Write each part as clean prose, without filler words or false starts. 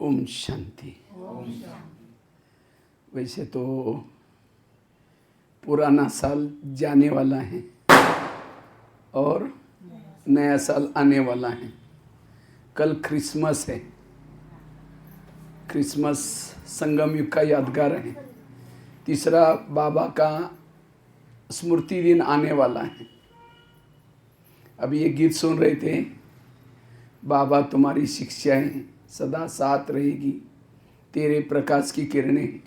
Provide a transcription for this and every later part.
ओम शांति। वैसे तो पुराना साल जाने वाला है और नया साल आने वाला है। कल क्रिसमस है। क्रिसमस संगम युग का यादगार है। तीसरा बाबा का स्मृति दिन आने वाला है। अभी ये गीत सुन रहे थे, बाबा तुम्हारी शिक्षाएं सदा साथ रहेगी, तेरे प्रकाश की किरणें।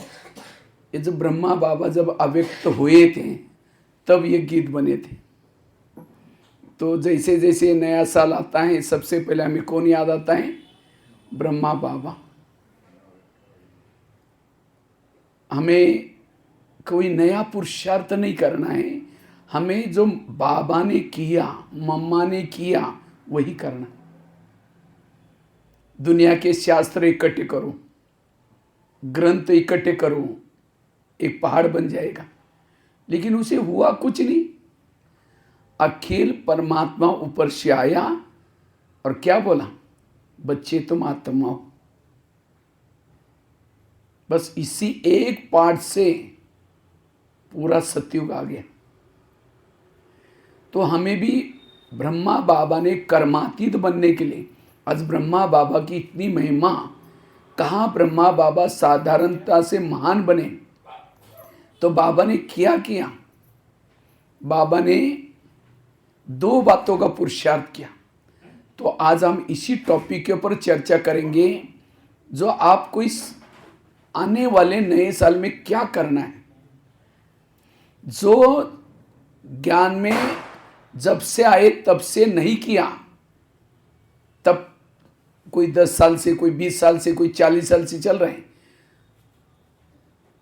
ये जब ब्रह्मा बाबा जब अव्यक्त हुए थे तब ये गीत बने थे। तो जैसे जैसे नया साल आता है सबसे पहले हमें कौन याद आता है? ब्रह्मा बाबा। हमें कोई नया पुरुषार्थ नहीं करना है, हमें जो बाबा ने किया, मम्मा ने किया वही करना। दुनिया के शास्त्र इकट्ठे करो, ग्रंथ इकट्ठे करो, एक पहाड़ बन जाएगा, लेकिन उसे हुआ कुछ नहीं। अखिल परमात्मा ऊपर से आया और क्या बोला? बच्चे तुम आत्मा हो। बस इसी एक पाठ से पूरा सतयुग आ गया। तो हमें भी ब्रह्मा बाबा ने कर्मातीत बनने के लिए, आज ब्रह्मा बाबा की इतनी महिमा, कहाँ ब्रह्मा बाबा साधारणता से महान बने? तो बाबा ने किया, बाबा ने दो बातों का पुरुषार्थ किया। तो आज हम इसी टॉपिक के ऊपर चर्चा करेंगे, जो आपको इस आने वाले नए साल में क्या करना है। जो ज्ञान में जब से आए तब से नहीं किया, तब कोई 10 साल से, कोई 20 साल से, कोई 40 साल से चल रहे हैं,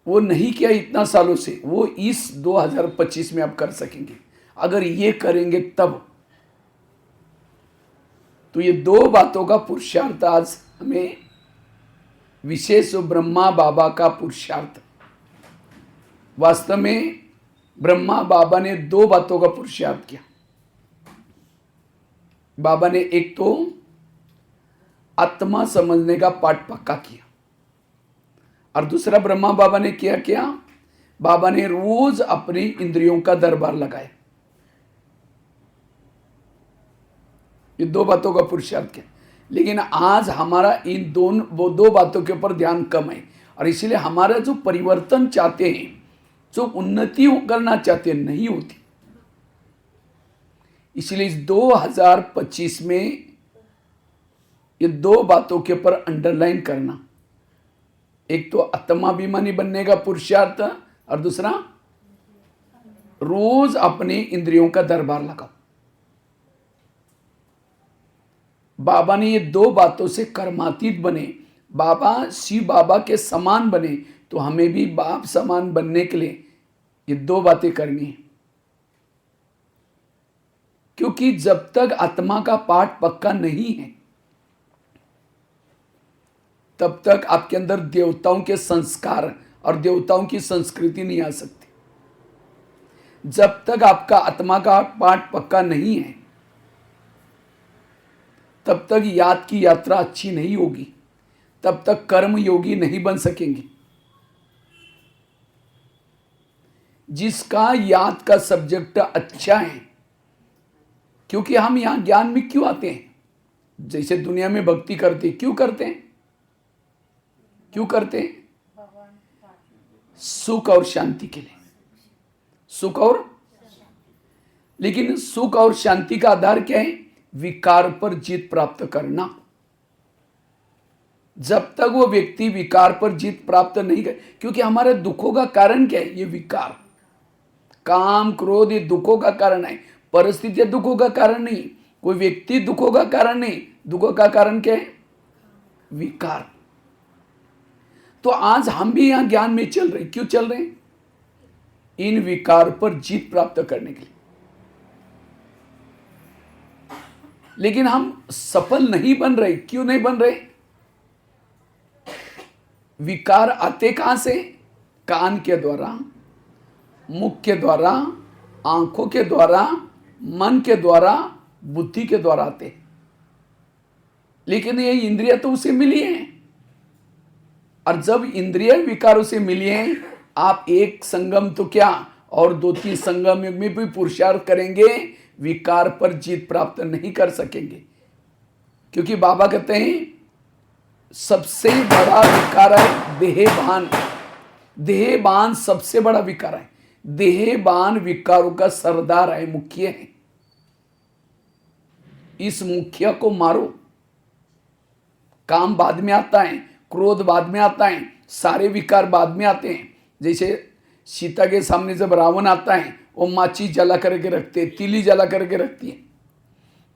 वो नहीं किया इतना सालों से, वो इस 2025 में आप कर सकेंगे अगर ये करेंगे तब। तो ये दो बातों का पुरुषार्थ आज हमें, विशेष ब्रह्मा बाबा का पुरुषार्थ। वास्तव में ब्रह्मा बाबा ने दो बातों का पुरुषार्थ किया। बाबा ने एक तो आत्मा समझने का पाठ पक्का किया, और दूसरा ब्रह्मा बाबा ने क्या बाबा ने रोज अपनी इंद्रियों का दरबार लगाया। ये दो बातों का पुरुषार्थ किया। लेकिन आज हमारा इन दो बातों के ऊपर ध्यान कम है, और इसलिए हमारा जो परिवर्तन चाहते हैं, जो उन्नति करना चाहते हैं, नहीं होती। इसलिए इस 2025 में ये दो बातों के ऊपर अंडरलाइन करना, एक तो आत्माभिमानी बनने का पुरुषार्थ, और दूसरा रोज अपने इंद्रियों का दरबार लगाओ। बाबा ने ये दो बातों से कर्मातीत बने, बाबा शिव बाबा के समान बने। तो हमें भी बाप समान बनने के लिए ये दो बातें करनी है। क्योंकि जब तक आत्मा का पाठ पक्का नहीं है, तब तक आपके अंदर देवताओं के संस्कार और देवताओं की संस्कृति नहीं आ सकती। जब तक आपका आत्मा का पाठ पक्का नहीं है, तब तक याद की यात्रा अच्छी नहीं होगी, तब तक कर्म योगी नहीं बन सकेंगे। जिसका याद का सब्जेक्ट अच्छा है, क्योंकि हम यहां ज्ञान में क्यों आते हैं? जैसे दुनिया में भक्ति करते, क्यों करते हैं? सुख और शांति के लिए। सुख और, लेकिन सुख और शांति का आधार क्या है? विकार पर जीत प्राप्त करना। जब तक वो व्यक्ति विकार पर जीत प्राप्त नहीं करे, क्योंकि हमारे दुखों का कारण क्या है? ये विकार, काम, क्रोध, ये दुखों का कारण है। परिस्थितियां दुखों का कारण नहीं, कोई व्यक्ति दुखों का कारण नहीं। दुखों का कारण क्या है? विकार। तो आज हम भी यहां ज्ञान में चल रहे, क्यों चल रहे हैं? इन विकार पर जीत प्राप्त करने के लिए। लेकिन हम सफल नहीं बन रहे। क्यों नहीं बन रहे? विकार आते कहां से? कान के द्वारा, मुख के द्वारा, आंखों के द्वारा, मन के द्वारा, बुद्धि के द्वारा आते। लेकिन ये इंद्रियां तो उसे मिली हैं। और जब इंद्रिय विकारों से मिलिए, आप एक संगम तो क्या और 2-3 संगम युग में भी पुरुषार्थ करेंगे, विकार पर जीत प्राप्त नहीं कर सकेंगे। क्योंकि बाबा कहते हैं सबसे बड़ा विकार है देहभान। देहभान सबसे बड़ा विकार है। देहभान विकारों का सरदार है, मुख्य है। इस मुखिया को मारो। काम बाद में आता है, क्रोध बाद में आता है, सारे विकार बाद में आते हैं। जैसे सीता के सामने जब रावण आता है, वो माचिस जला करके रखते, तिली जला करके रखती है,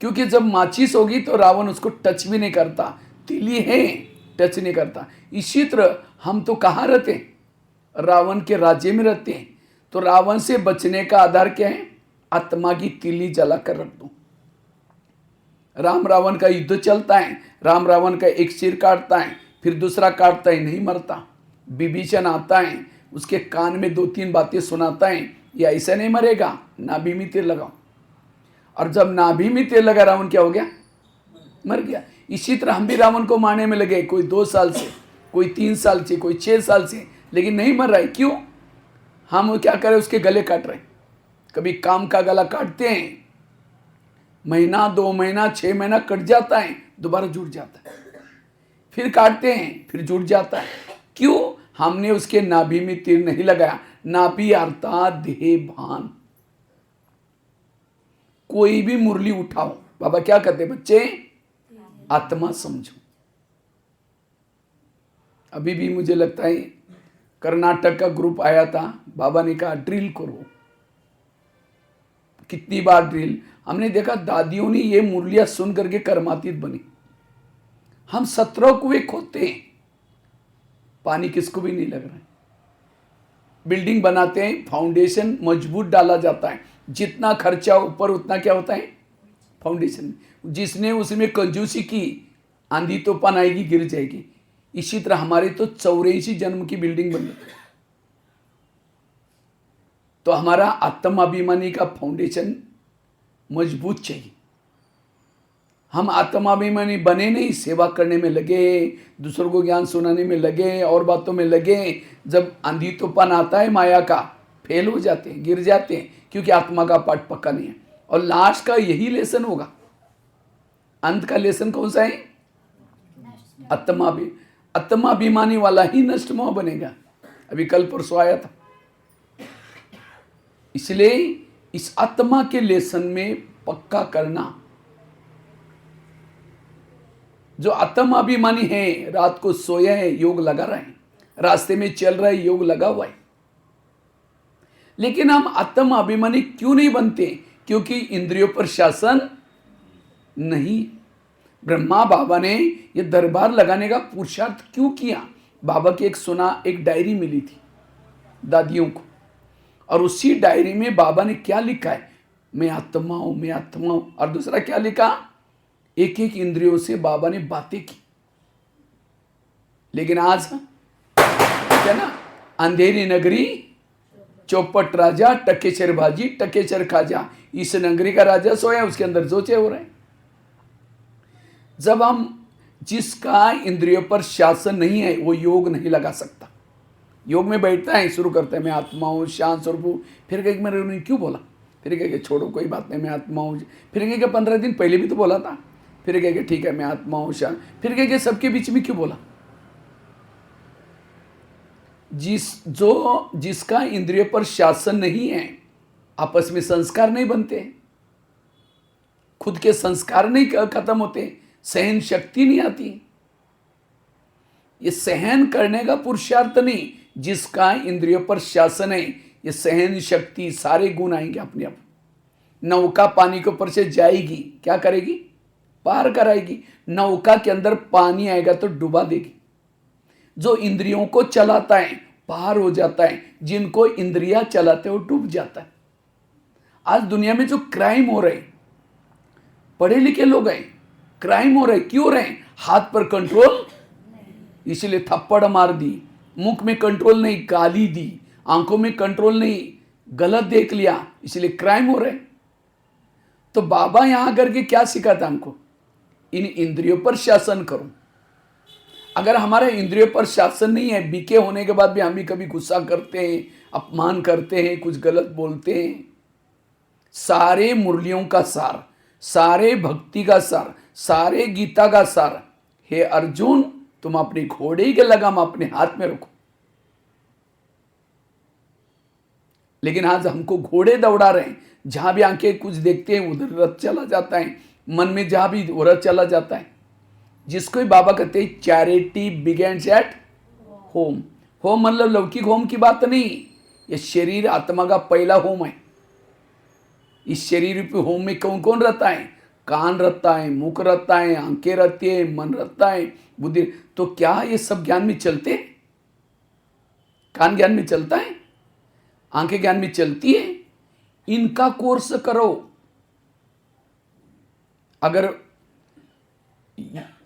क्योंकि जब माचिस होगी तो रावण उसको टच भी नहीं करता, तिली है टच नहीं करता। इसी तरह हम तो कहाँ रहते हैं? रावण के राज्य में रहते हैं। तो रावण से बचने का आधार क्या है? आत्मा की तिली जला कर रख दो। राम रावण का युद्ध चलता है, राम रावण का एक सिर काटता है, फिर दूसरा काटता है, नहीं मरता। विभीषण आता है, उसके कान में 2-3 बातें सुनाता है, ये ऐसा नहीं मरेगा, नाभि में तीर लगाओ। और जब नाभि में तीर लगा, रावण क्या हो गया? मर गया। इसी तरह हम भी रावण को मारने में लगे, कोई 2 साल से, कोई 3 साल से, कोई 6 साल से, लेकिन नहीं मर रहा है। क्यों? हम क्या करें? उसके गले काट रहे हैं। कभी काम का गला काटते हैं, महीना 2 महीना 6 महीना कट जाता है, दोबारा जुड़ जाता है, फिर काटते हैं, फिर जुड़ जाता है। क्यों? हमने उसके नाभि में तीर नहीं लगाया। नाभि अर्थात देह भान। कोई भी मुरली उठाओ, बाबा क्या कहते बच्चे? आत्मा समझो। अभी भी मुझे लगता है कर्नाटक का ग्रुप आया था, बाबा ने कहा ड्रिल करो। कितनी बार ड्रिल हमने देखा, दादियों ने ये मुरलियां सुन करके कर्मातीत बनी। हम 17 कुएं खोदते हैं, पानी किसको भी नहीं लग रहा है। बिल्डिंग बनाते हैं, फाउंडेशन मजबूत डाला जाता है, जितना खर्चा ऊपर उतना क्या होता है? फाउंडेशन। जिसने उसमें कंजूसी की, आंधी तूफान आएगी, गिर जाएगी। इसी तरह हमारे तो 84 जन्म की बिल्डिंग बन गई। तो हमारा आत्माभिमानी का फाउंडेशन मजबूत चाहिए। हम आत्माभिमानी बने नहीं, सेवा करने में लगे, दूसरों को ज्ञान सुनाने में लगे, और बातों में लगे। जब आंधी तूफान आता है माया का, फेल हो जाते हैं, गिर जाते हैं, क्योंकि आत्मा का पाठ पक्का नहीं है। और लास्ट का यही लेसन होगा। अंत का लेसन कौन सा है? आत्माभिमानी वाला ही नष्ट मोह बनेगा। अभी कल परसों आया था। इसलिए इस आत्मा के लेसन में पक्का करना। जो आत्माभिमानी है, रात को सोया है, योग लगा रहे हैं, रास्ते में चल रहा है, योग लगा हुआ है। लेकिन हम आत्माभिमानी क्यों नहीं बनते? क्योंकि इंद्रियों पर शासन नहीं। ब्रह्मा बाबा ने ये दरबार लगाने का पुरुषार्थ क्यों किया? बाबा की एक डायरी मिली थी दादियों को, और उसी डायरी में बाबा ने क्या लिखा है? मैं आत्मा हूं, मैं आत्मा हूं। और दूसरा क्या लिखा? एक एक इंद्रियों से बाबा ने बातें की। लेकिन आज क्या ना, अंधेरी नगरी चौपट राजा, टकेचर भाजी टकेचर खाजा। इस नगरी का राजा सोया, उसके अंदर जोचे हो रहे हैं। जब हम जिसका इंद्रियों पर शासन नहीं है, वो योग नहीं लगा सकता। योग में बैठता है, शुरू करता है मैं आत्मा हूँ, शांत स्वरूप हूँ, फिर कहेगा मैंने क्यों बोला, फिर कहेगा छोड़ो कोई बात नहीं, मैं आत्मा हूँ, फिर कहेगा 15 दिन पहले भी तो बोला था, फिर कहेगा ठीक है मैं आत्मा हूँ शांत, फिर कहेगा सबके बीच में क्यों बोला। जिसका इंद्रियों पर शासन नहीं है, आपस में संस्कार नहीं बनते, खुद के संस्कार नहीं खत्म होते, सहन शक्ति नहीं आती। ये सहन करने का पुरुषार्थ नहीं, जिसका इंद्रियों पर शासन है, ये सहन शक्ति, सारे गुण आएंगे अपने आप। नौका पानी के ऊपर से जाएगी, क्या करेगी? पार कराएगी। नौका के अंदर पानी आएगा तो डुबा देगी। जो इंद्रियों को चलाता है पार हो जाता है, जिनको इंद्रियां चलाते हो डूब जाता है। आज दुनिया में जो क्राइम हो रहे, पढ़े लिखे लोग हैं, क्राइम हो रहे, क्यों हो रहे? हाथ पर कंट्रोल, इसलिए थप्पड़ मार दी, मुख में कंट्रोल नहीं, गाली दी, आंखों में कंट्रोल नहीं, गलत देख लिया, इसलिए क्राइम हो रहे। तो बाबा यहां करके क्या सिखाता हमको? इन इंद्रियों पर शासन करो। अगर हमारे इंद्रियों पर शासन नहीं है, बीके होने के बाद भी हम भी कभी गुस्सा करते हैं, अपमान करते हैं, कुछ गलत बोलते हैं। सारे मुरलियों का सार, सारे भक्ति का सार, सारे गीता का सार, हे अर्जुन तुम अपने घोड़े के लगाम अपने हाथ में रखो। लेकिन आज हमको घोड़े दौड़ा रहे हैं, जहां भी आंखें कुछ देखते हैं उधर रथ चला जाता है, मन में जहां भी वो रथ चला जाता है। जिसको ही बाबा कहते हैं charity begins at home. Home मतलब लौकिक होम की बात नहीं, ये शरीर आत्मा का पहला होम है। इस शरीर पे होम में कौन कौन रहता है? कान रहता है, मुख रहता है, आंखें रहती है, मन रहता है, बुद्धि। तो क्या ये सब ज्ञान में चलते हैं? कान ज्ञान में चलता है, आंखें ज्ञान में चलती है। इनका कोर्स करो। अगर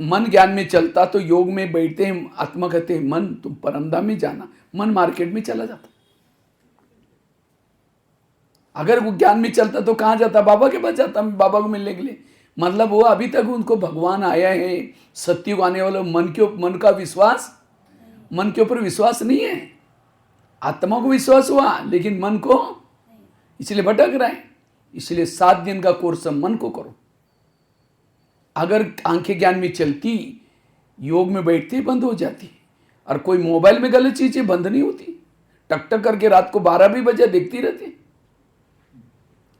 मन ज्ञान में चलता तो योग में बैठते हैं, आत्मा कहते हैं मन तुम परमधाम में जाना, मन मार्केट में चला जाता। अगर वो ज्ञान में चलता तो कहां जाता? बाबा के पास जाता, बाबा को मिलने के लिए। मतलब वो अभी तक उनको भगवान आया है, सत्युग आने वाले मन का विश्वास, मन के ऊपर विश्वास नहीं है। आत्मा को विश्वास हुआ लेकिन मन को, इसलिए भटक रहा है। इसलिए 7 दिन का कोर्स मन को करो। अगर आंखें ज्ञान में चलती, योग में बैठते बंद हो जाती, और कोई मोबाइल में गलत चीजें बंद नहीं होती, टक टक करके रात को 12 भी बजे देखती रहती।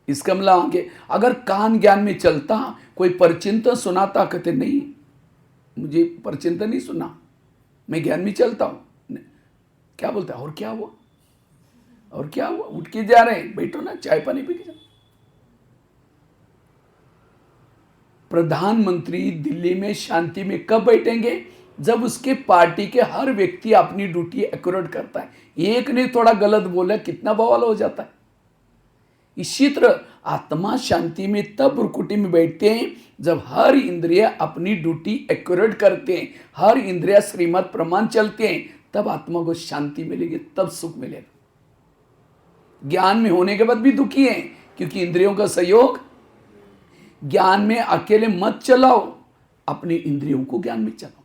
इसका मतलब आंखें, अगर कान ज्ञान में चलता, कोई परचिंतन सुनाता, कहते नहीं मुझे परचिंतन नहीं सुना, मैं ज्ञान में चलता हूं। क्या बोलता है? और क्या हुआ? और क्या हुआ? उठ के जा रहे हैं, बैठो ना, चाय पानी पी के जाओ। प्रधानमंत्री दिल्ली में शांति में कब बैठेंगे? जब उसके पार्टी के हर व्यक्ति अपनी ड्यूटी एक्यूरेट करता है। एक ने थोड़ा गलत बोला, कितना बवाल हो जाता है। इसी तरह आत्मा शांति में तब भ्रुकुटी में बैठते हैं जब हर इंद्रिय अपनी ड्यूटी एक्यूरेट करते हैं, हर इंद्रिय श्रीमत प्रमाण चलते हैं, तब आत्मा को शांति मिलेगी, तब सुख मिलेगा। ज्ञान में होने के बाद भी दुखी है, क्योंकि इंद्रियों का सहयोग। ज्ञान में अकेले मत चलाओ, अपने इंद्रियों को ज्ञान में चलाओ।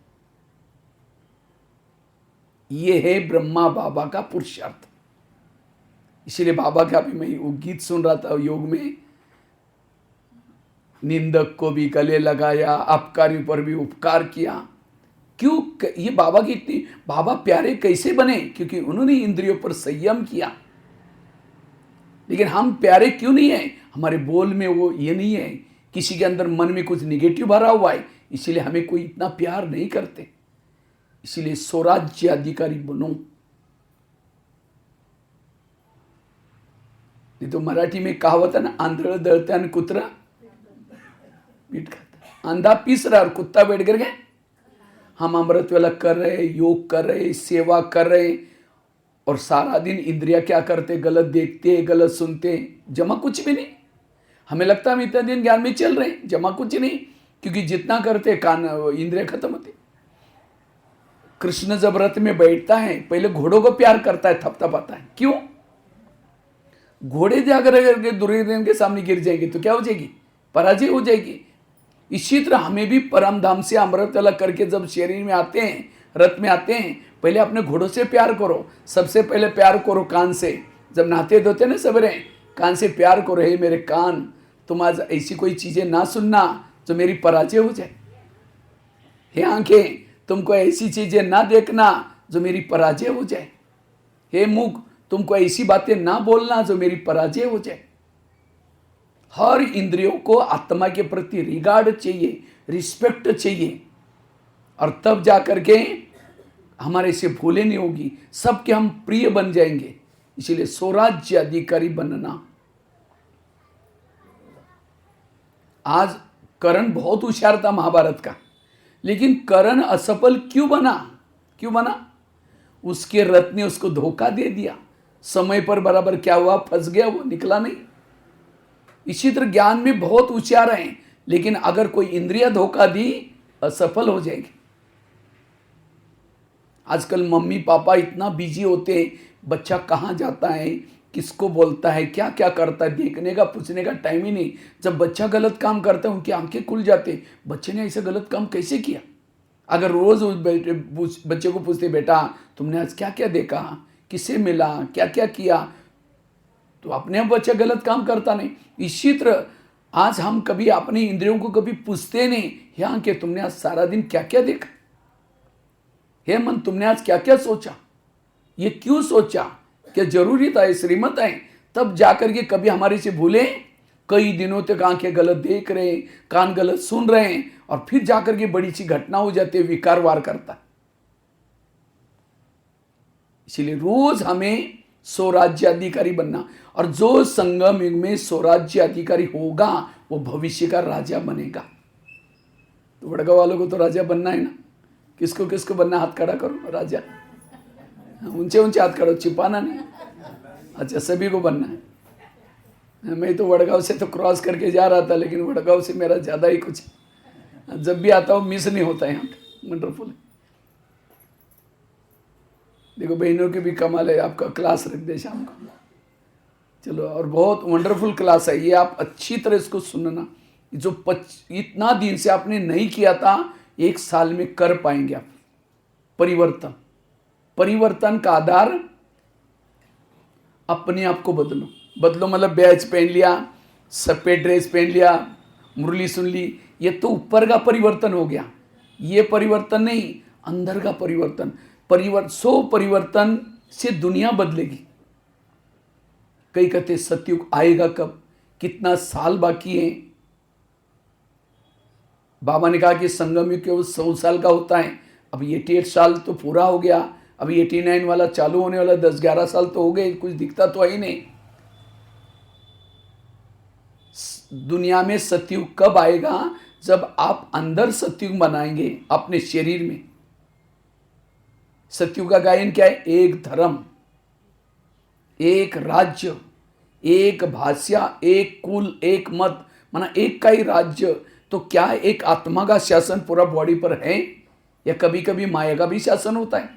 यह है ब्रह्मा बाबा का पुरुषार्थ। इसलिए बाबा का भी मैं वो गीत सुन रहा था योग में, निंदक को भी गले लगाया, अपकारी पर भी उपकार किया। क्यों? ये बाबा की इतनी, बाबा प्यारे कैसे बने? क्योंकि उन्होंने इंद्रियों पर संयम किया। लेकिन हम प्यारे क्यों नहीं है? हमारे बोल में वो ये नहीं है, किसी के अंदर मन में कुछ निगेटिव भरा हुआ है, इसलिए हमें कोई इतना प्यार नहीं करते। इसलिए स्वराज्य अधिकारी बनो। ये तो मराठी में कहावत है ना, आंधळ दळते आणि कुत्रा पीठ खाता। आंधा पीस रहा और कुत्ता बैठ कर गए। हम अमृत वेला कर रहे, योग कर रहे, सेवा कर रहे, और सारा दिन इंद्रिया क्या करते? गलत देखते, गलत सुनते, जमा कुछ भी नहीं। हमें लगता है हम इतने दिन ज्ञान में चल रहे हैं, जमा कुछ नहीं, क्योंकि जितना करते कान इंद्रिया खत्म होती। कृष्ण जब रथ में बैठता है, पहले घोड़ों को प्यार करता है, थपथपाता है। क्यों? घोड़े जाकर करके दुर्योधन के सामने गिर जाएंगे तो क्या हो जाएगी? पराजय हो जाएगी। इसी तरह हमें भी परम धाम से अमृत अलग करके जब शरीर में आते हैं, रथ में आते हैं, पहले अपने घोड़ों से प्यार करो। सबसे पहले प्यार करो कान से। जब नहाते धोते ना सवेरे, कान से प्यार करो, हे मेरे कान, तुम आज ऐसी कोई चीजें ना सुनना जो मेरी पराजय हो जाए। हे आंखें, तुमको ऐसी चीजें ना देखना जो मेरी पराजय हो जाए। हे मुख, तुमको ऐसी बातें ना बोलना जो मेरी पराजय हो जाए। हर इंद्रियों को आत्मा के प्रति रिगार्ड चाहिए, रिस्पेक्ट चाहिए, और तब जाकर के हमारे से भूले नहीं होगी, सबके हम प्रिय बन जाएंगे। इसलिए स्वराज्य अधिकारी बनना। आज कर्ण बहुत होशियार था महाभारत का, लेकिन कर्ण असफल क्यों बना? क्यों बना? उसके रथ ने उसको धोखा दे दिया। समय पर बराबर क्या हुआ? फंस गया, वो निकला नहीं। इसी तरह ज्ञान में बहुत होशियार हैं, लेकिन अगर कोई इंद्रिय धोखा दी, असफल हो जाएगी। आजकल मम्मी पापा इतना बिजी होते हैं, बच्चा कहाँ जाता है, किसको बोलता है, क्या क्या करता है, देखने का पूछने का टाइम ही नहीं। जब बच्चा गलत काम करता है, उनकी आंखें खुल जाते, बच्चे ने ऐसा गलत काम कैसे किया? अगर रोज उस बच्चे को पूछते, बेटा तुमने आज क्या क्या देखा, किसे मिला, क्या क्या किया, तो अपने आप बच्चा गलत काम करता नहीं। इसी तरह आज हम कभी अपनी इंद्रियों को कभी पूछते नहीं, यहाँ के तुमने आज सारा दिन क्या क्या देखा, हे मन तुमने आज क्या क्या सोचा, ये क्यों सोचा, क्या जरूरी था, ये श्रीमत है, तब जाकर के कभी हमारे से भूले। कई दिनों तक आंखें गलत देख रहे हैं, कान गलत सुन रहे हैं, और फिर जाकर के बड़ी सी घटना हो जाती है, विकार वार करता है। इसलिए रोज हमें स्वराज्य अधिकारी बनना, और जो संगम युग में स्वराज्य अधिकारी होगा वो भविष्य का राजा बनेगा। तो वड़गांव वालों को तो राजा बनना है ना, किसको किसको बनना, हाथ खड़ा करो, राजा ऊंचे ऊंचे हाथ खड़ो, छिपाना नहीं। अच्छा, सभी को बनना है। मैं तो वड़गांव से तो क्रॉस करके जा रहा था, लेकिन वड़गांव से मेरा ज़्यादा ही कुछ, जब भी आता हूँ मिस नहीं होता है यहाँ पे। वंडरफुल है। देखो बहनों की भी कमाल है, आपका क्लास रख दे शाम को, चलो, और बहुत वंडरफुल क्लास है ये, आप अच्छी तरह इसको सुनना। जो इतना दिन से आपने नहीं किया था, 1 साल में कर पाएंगे आप। परिवर्तन, परिवर्तन का आधार अपने आप को बदलो। बदलो मतलब बैच पहन लिया, सफेद ड्रेस पहन लिया, मुरली सुन ली, ये तो ऊपर का परिवर्तन हो गया। ये परिवर्तन नहीं, अंदर का परिवर्तन। परिवर्तन से दुनिया बदलेगी। कई कहते सतयुग आएगा कब, कितना साल बाकी है। बाबा ने कहा कि संगम युग केवल 100 साल का होता है। अभी 88 साल तो पूरा हो गया, अभी 89 वाला चालू होने वाला, 10-11 साल तो हो गए, कुछ दिखता तो है ही नहीं। दुनिया में सतयुग कब आएगा, जब आप अंदर सतयुग बनाएंगे अपने शरीर में। सतयुग का गायन क्या है, एक धर्म, एक राज्य, एक भाषा, एक कुल, एक मत, माना एक का ही राज्य। तो क्या एक आत्मा का शासन पूरा बॉडी पर है, या कभी कभी माया का भी शासन होता है?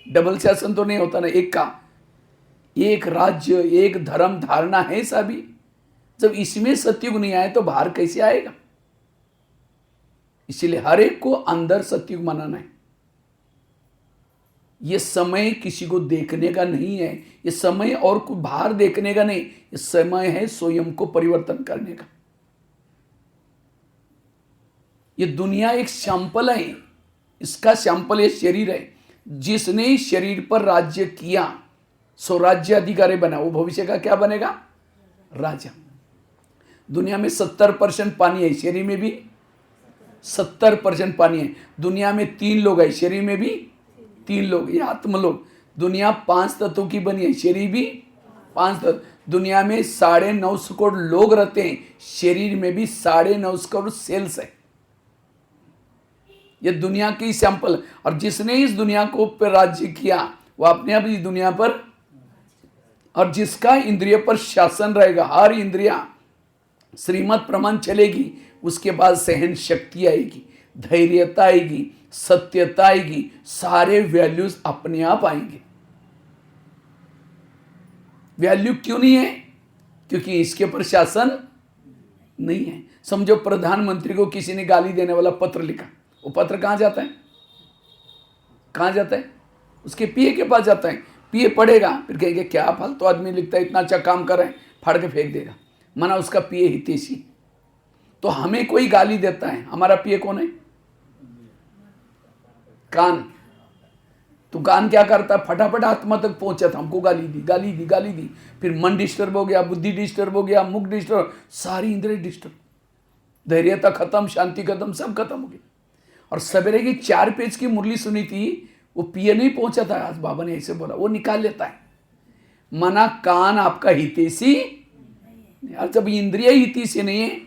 डबल शासन तो नहीं होता ना, एक का, एक राज्य, एक धर्म धारणा है सभी। जब इसमें सतयुग नहीं आए तो बाहर कैसे आएगा? इसलिए हर एक को अंदर सतयुग मनाना है। ये समय किसी को देखने का नहीं है, ये समय और को बाहर देखने का नहीं, ये समय है स्वयं को परिवर्तन करने का। ये दुनिया एक सैंपल है, इसका सैंपल ये शरीर है। जिसने शरीर पर राज्य किया, स्वराज्य अधिकारी बना, वो भविष्य का क्या बनेगा? राजा। दुनिया में 70% पानी है, शरीर में भी 70% पानी है। दुनिया में 3 लोग है, शरीर में भी 3 लोग, ये आत्मलोक। दुनिया 5 तत्वों की बनी है, शरीर भी 5 तत्व। दुनिया में 9.5 करोड़ लोग रहते हैं, शरीर में भी 9.5 करोड़ सेल्स है। ये दुनिया की सैंपल। और जिसने इस दुनिया को पर राज्य किया, वो अपने आप इस दुनिया पर, और जिसका इंद्रिय पर शासन रहेगा, हर इंद्रिया श्रीमत प्रमाण चलेगी, उसके बाद सहन शक्ति आएगी, धैर्यता आएगी, सत्यता आएगी, सारे वैल्यूज अपने आप आएंगे। वैल्यू क्यों नहीं है? क्योंकि इसके ऊपर शासन नहीं है। समझो प्रधानमंत्री को किसी ने गाली देने वाला पत्र लिखा, वो पत्र कहां जाता है? कहां जाता है? उसके पीए के पास जाता है। पीए पढ़ेगा, फिर कहेंगे क्या फालतू आदमी लिखता है, इतना अच्छा काम कर रहे हैं, फाड़ के फेंक देगा। माना उसका पीए हितैषी। तो हमें कोई गाली देता है, हमारा पीए कौन है? कान। तो कान क्या करता है? फटाफट आत्मा तक पहुंचा था, हमको गाली दी, गाली दी, गाली दी। फिर मन डिस्टर्ब हो गया, बुद्धि डिस्टर्ब हो गया, मुख डिस्टर्ब, सारी इंद्रिय डिस्टर्ब, धैर्यता खत्म, शांति खत्म, सब खत्म हो गया। और सवेरे की 4 पेज की मुरली सुनी थी, वो पीए नहीं पहुंचा था। आज बाबा ने ऐसे बोला, वो निकाल लेता है। मना कान आपका हितैषी, और जब इंद्रिय हितैषी नहीं है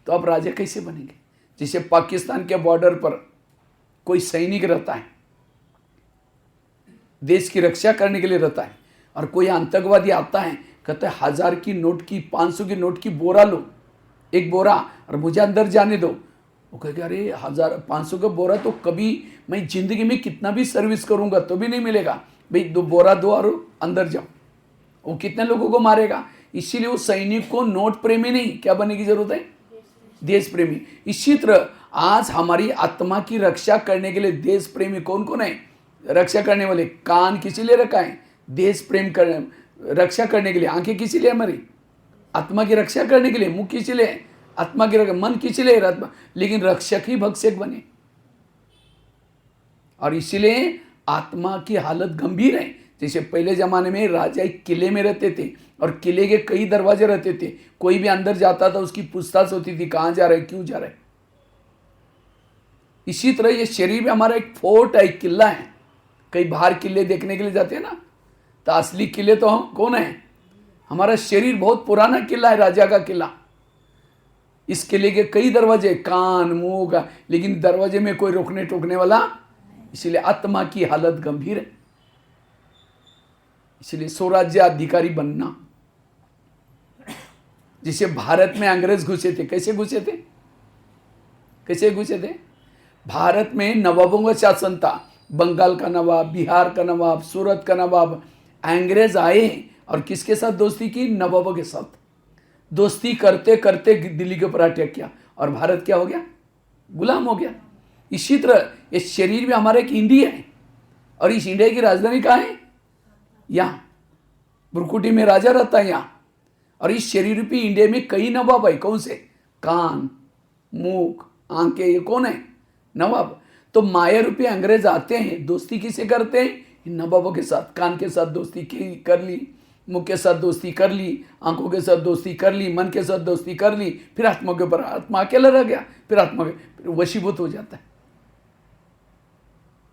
तो आप राजा कैसे बनेंगे? जैसे पाकिस्तान के बॉर्डर पर कोई सैनिक रहता है, देश की रक्षा करने के लिए रहता है, और कोई आतंकवादी आता है, कहता है 1000 की नोट की, 500 की नोट की बोरा लो, एक बोरा, और मुझे अंदर जाने दो। वो कहेगा अरे 1500 का बोरा तो कभी मैं जिंदगी में कितना भी सर्विस करूंगा तो भी नहीं मिलेगा भाई, 2 बोरा दो और अंदर जाओ। वो कितने लोगों को मारेगा? इसीलिए वो सैनिक को नोट प्रेमी नहीं, क्या बनने की जरूरत है? देश प्रेमी। इसी तरह आज हमारी आत्मा की रक्षा करने के लिए देश प्रेमी कौन कौन है? रक्षा करने वाले। कान किसी लिए रखा है? देश प्रेम कर रक्षा करने के लिए। आंखें किसी लिए? हमारी आत्मा की रक्षा करने के लिए। मुख किसी लिए? आत्मा की रक्षा। मन किसी लिए? आत्मा। लेकिन रक्षक ही भक्षक बने, और इसीलिए आत्मा की हालत गंभीर है। जैसे पहले जमाने में राजा एक किले में रहते थे और किले के कई दरवाजे रहते थे। कोई भी अंदर जाता था उसकी पूछताछ होती थी, कहाँ जा रहे, क्यों जा रहे। इसी तरह ये शरीर में हमारा एक फोर्ट है, एक किला है। कई बाहर किले देखने के लिए जाते हैं ना, तो असली किले तो हम कौन है? हमारा शरीर बहुत पुराना किला है, राजा का किला। इस किले के कई दरवाजे, कान मुंह का, लेकिन दरवाजे में कोई रोकने टोकने वाला। इसीलिए आत्मा की हालत गंभीर है। इसलिए स्वराज्य अधिकारी बनना। जिसे भारत में अंग्रेज घुसे थे, कैसे घुसे थे? कैसे घुसे थे? भारत में नवाबों का शासन था। बंगाल का नवाब, बिहार का नवाब, सूरत का नवाब। अंग्रेज आए और किसके साथ दोस्ती की? नवाबों के साथ दोस्ती करते करते दिल्ली के ऊपर अटैक किया, और भारत क्या हो गया? गुलाम हो गया। इसी तरह ये शरीर में हमारा एक इंडिया है, और इस इंडिया की राजधानी कहाँ है? यहाँ बुरकुटी में राजा रहता है यहाँ। और इस शरीर रूपी इंडिया में कई नवाब है। कौन से? कान मुख आंखें, ये कौन है? नवाब। तो माया रूपी अंग्रेज आते हैं, दोस्ती किसे करते हैं? इन नवाबों के साथ। कान के साथ दोस्ती कर ली, मुख के साथ दोस्ती कर ली, आंखों के साथ दोस्ती कर ली, मन के साथ दोस्ती कर ली, फिर आत्मा के ऊपर। आत्मा अकेला रह गया, फिर आत्मा के वशीभूत हो जाता है।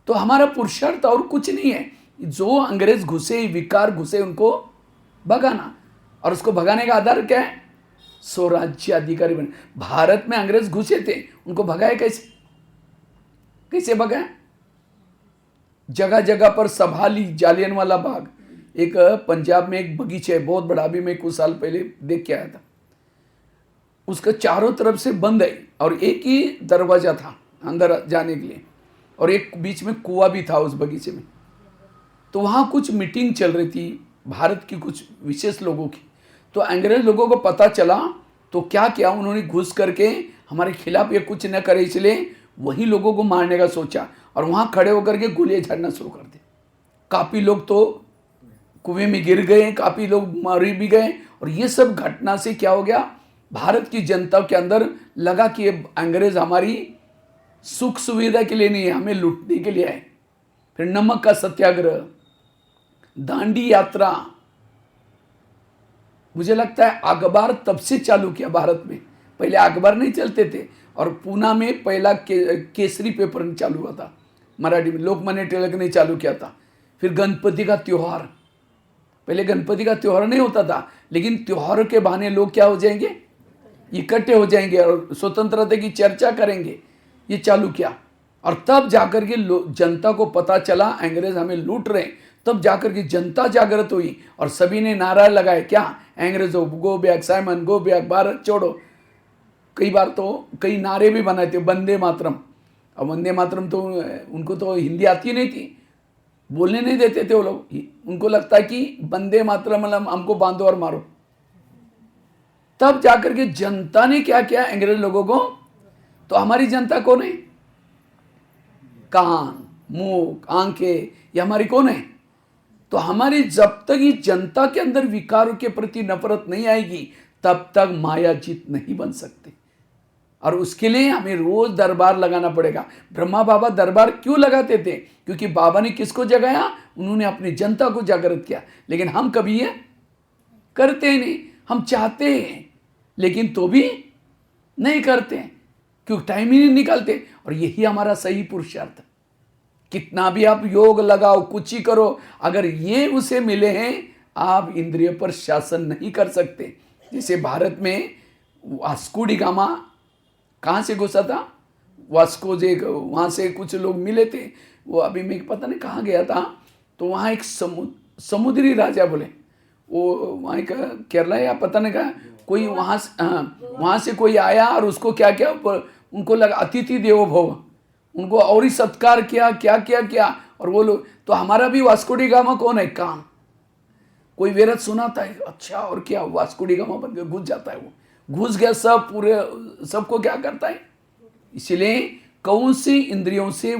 तो हमारा पुरुषार्थ और कुछ नहीं है। जो अंग्रेज घुसे, विकार घुसे, उनको भगाना। और उसको भगाने का आधार क्या है? स्वराज्य अधिकारी बने। भारत में अंग्रेज घुसे थे, उनको भगाए कैसे? कैसे भगाए? जगह जगह पर सभा ली। जालियनवाला बाग, एक पंजाब में एक बगीचा है बहुत बड़ा, अभी मैं कुछ साल पहले देख के आया था। उसका चारों तरफ से बंद है, और एक ही दरवाजा था अंदर जाने के लिए, और एक बीच में कुआं भी था उस बगीचे में। तो वहाँ कुछ मीटिंग चल रही थी भारत की कुछ विशेष लोगों की। तो अंग्रेज लोगों को पता चला, तो क्या किया उन्होंने? घुस करके हमारे खिलाफ ये कुछ न करे, इसलिए वही लोगों को मारने का सोचा, और वहाँ खड़े होकर के गोलियां झाड़ना शुरू कर दी। काफ़ी लोग तो कुएं में गिर गए, काफ़ी लोग मारे भी गए। और ये सब घटना से क्या हो गया? भारत की जनता के अंदर लगा कि ये अंग्रेज हमारी सुख सुविधा के लिए नहीं है, हमें लूटने के लिए आए। फिर नमक का सत्याग्रह, दांडी यात्रा। मुझे लगता है अखबार तब से चालू किया भारत में। पहले अखबार नहीं चलते थे, और पूना में पहला केसरी पेपर चालू हुआ था मराठी में, लोकमान्य तिलक ने चालू किया था। फिर गणपति का त्योहार, पहले गणपति का त्योहार नहीं होता था, लेकिन त्योहार के बहाने लोग क्या हो जाएंगे? इकट्ठे हो जाएंगे और स्वतंत्रता की चर्चा करेंगे। ये चालू किया, और तब जाकर के जनता को पता चला अंग्रेज हमें लूट रहे हैं। तब जाकर के जनता जागृत हुई, और सभी ने नारा लगाए, क्या? अंग्रेजों go back, Simon go back, Bharat छोड़ो। कई बार तो कई नारे भी बनाए थे, वंदे मातरम। और वंदे मातरम तो उनको तो हिंदी आती नहीं थी, बोलने नहीं देते थे वो लोग। उनको लगता है कि वंदे मातरम मतलब हमको बांधो और मारो। तब जाकर के जनता ने क्या किया अंग्रेज लोगों को? तो हमारी जनता कौन है? कान मुंह आंखें, ये हमारी कौन है? तो हमारी जब तक ये जनता के अंदर विकारों के प्रति नफरत नहीं आएगी, तब तक माया जीत नहीं बन सकती। और उसके लिए हमें रोज दरबार लगाना पड़ेगा। ब्रह्मा बाबा दरबार क्यों लगाते थे? क्योंकि बाबा ने किसको जगाया? उन्होंने अपनी जनता को जागृत किया। लेकिन हम कभी ये करते ही नहीं। हम चाहते हैं, लेकिन तो भी नहीं करते, क्यों? टाइम ही नहीं निकालते। और यही हमारा सही पुरुषार्थ। कितना भी आप योग लगाओ, कुछ ही करो, अगर ये उसे मिले हैं, आप इंद्रिय पर शासन नहीं कर सकते। जैसे भारत में वास्को डी गामा कहाँ से घुसा था? वास्को जे, वहाँ से कुछ लोग मिले थे। वो अभी मैं पता नहीं कहाँ गया था, तो वहाँ एक समुद्री राजा बोले, वो वहाँ का केरला या पता नहीं कहा, कोई वहाँ से कोई आया, और उसको क्या क्या उनको लगा अतिथि देवो भव, उनको और ही सत्कार किया, क्या क्या क्या। और वो लोग तो हमारा भी वास्को डी गामा कौन है? काम। कोई वेरत सुनाता है, अच्छा और क्या, वास्को डी गामा बन के घुस जाता है। वो घुस गया, सब पूरे सबको क्या करता है? इसलिए कौन सी इंद्रियों से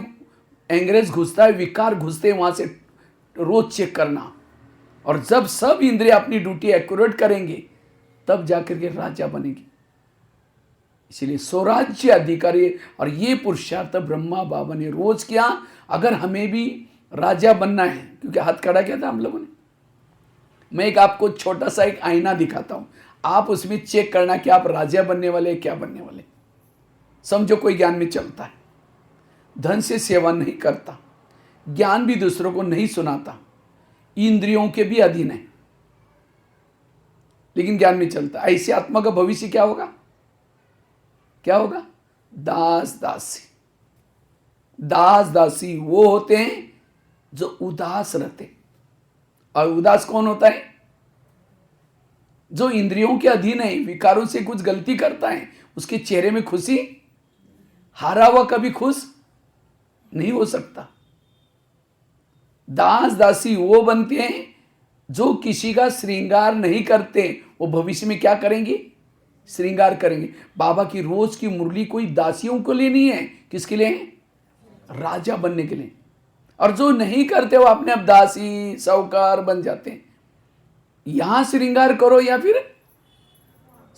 एंग्रेज घुसता है, विकार घुसते हैं, वहां से रोज चेक करना। और जब सब इंद्रिय अपनी ड्यूटी एक्यूरेट करेंगे तब जाकर के राजा बनेगी। इसलिए स्वराज्य अधिकारी और ये पुरुषार्थ ब्रह्मा बाबा ने रोज किया। अगर हमें भी राजा बनना है, क्योंकि हाथ खड़ा किया था हम लोगों ने, मैं एक आपको छोटा सा एक आईना दिखाता हूं, आप उसमें चेक करना कि आप राजा बनने वाले क्या बनने वाले। समझो कोई ज्ञान में चलता है, धन से सेवा नहीं करता, ज्ञान भी दूसरों को नहीं सुनाता, इंद्रियों के भी अधीन है, लेकिन ज्ञान में चलता, ऐसे आत्मा का भविष्य क्या होगा? क्या होगा? दास दासी। दास दासी वो होते हैं जो उदास रहते। और उदास कौन होता है? जो इंद्रियों के अधीन है, विकारों से कुछ गलती करता है, उसके चेहरे में खुशी, हारा हुआ कभी खुश नहीं हो सकता। दास दासी वो बनते हैं जो किसी का श्रृंगार नहीं करते, वो भविष्य में क्या करेंगे? श्रृंगार करेंगे। बाबा की रोज की मुरली कोई दासियों के लिए नहीं है, किसके लिए है? राजा बनने के लिए। और जो नहीं करते वो अपने आप दासी साहूकार बन जाते हैं। यहां श्रृंगार करो या फिर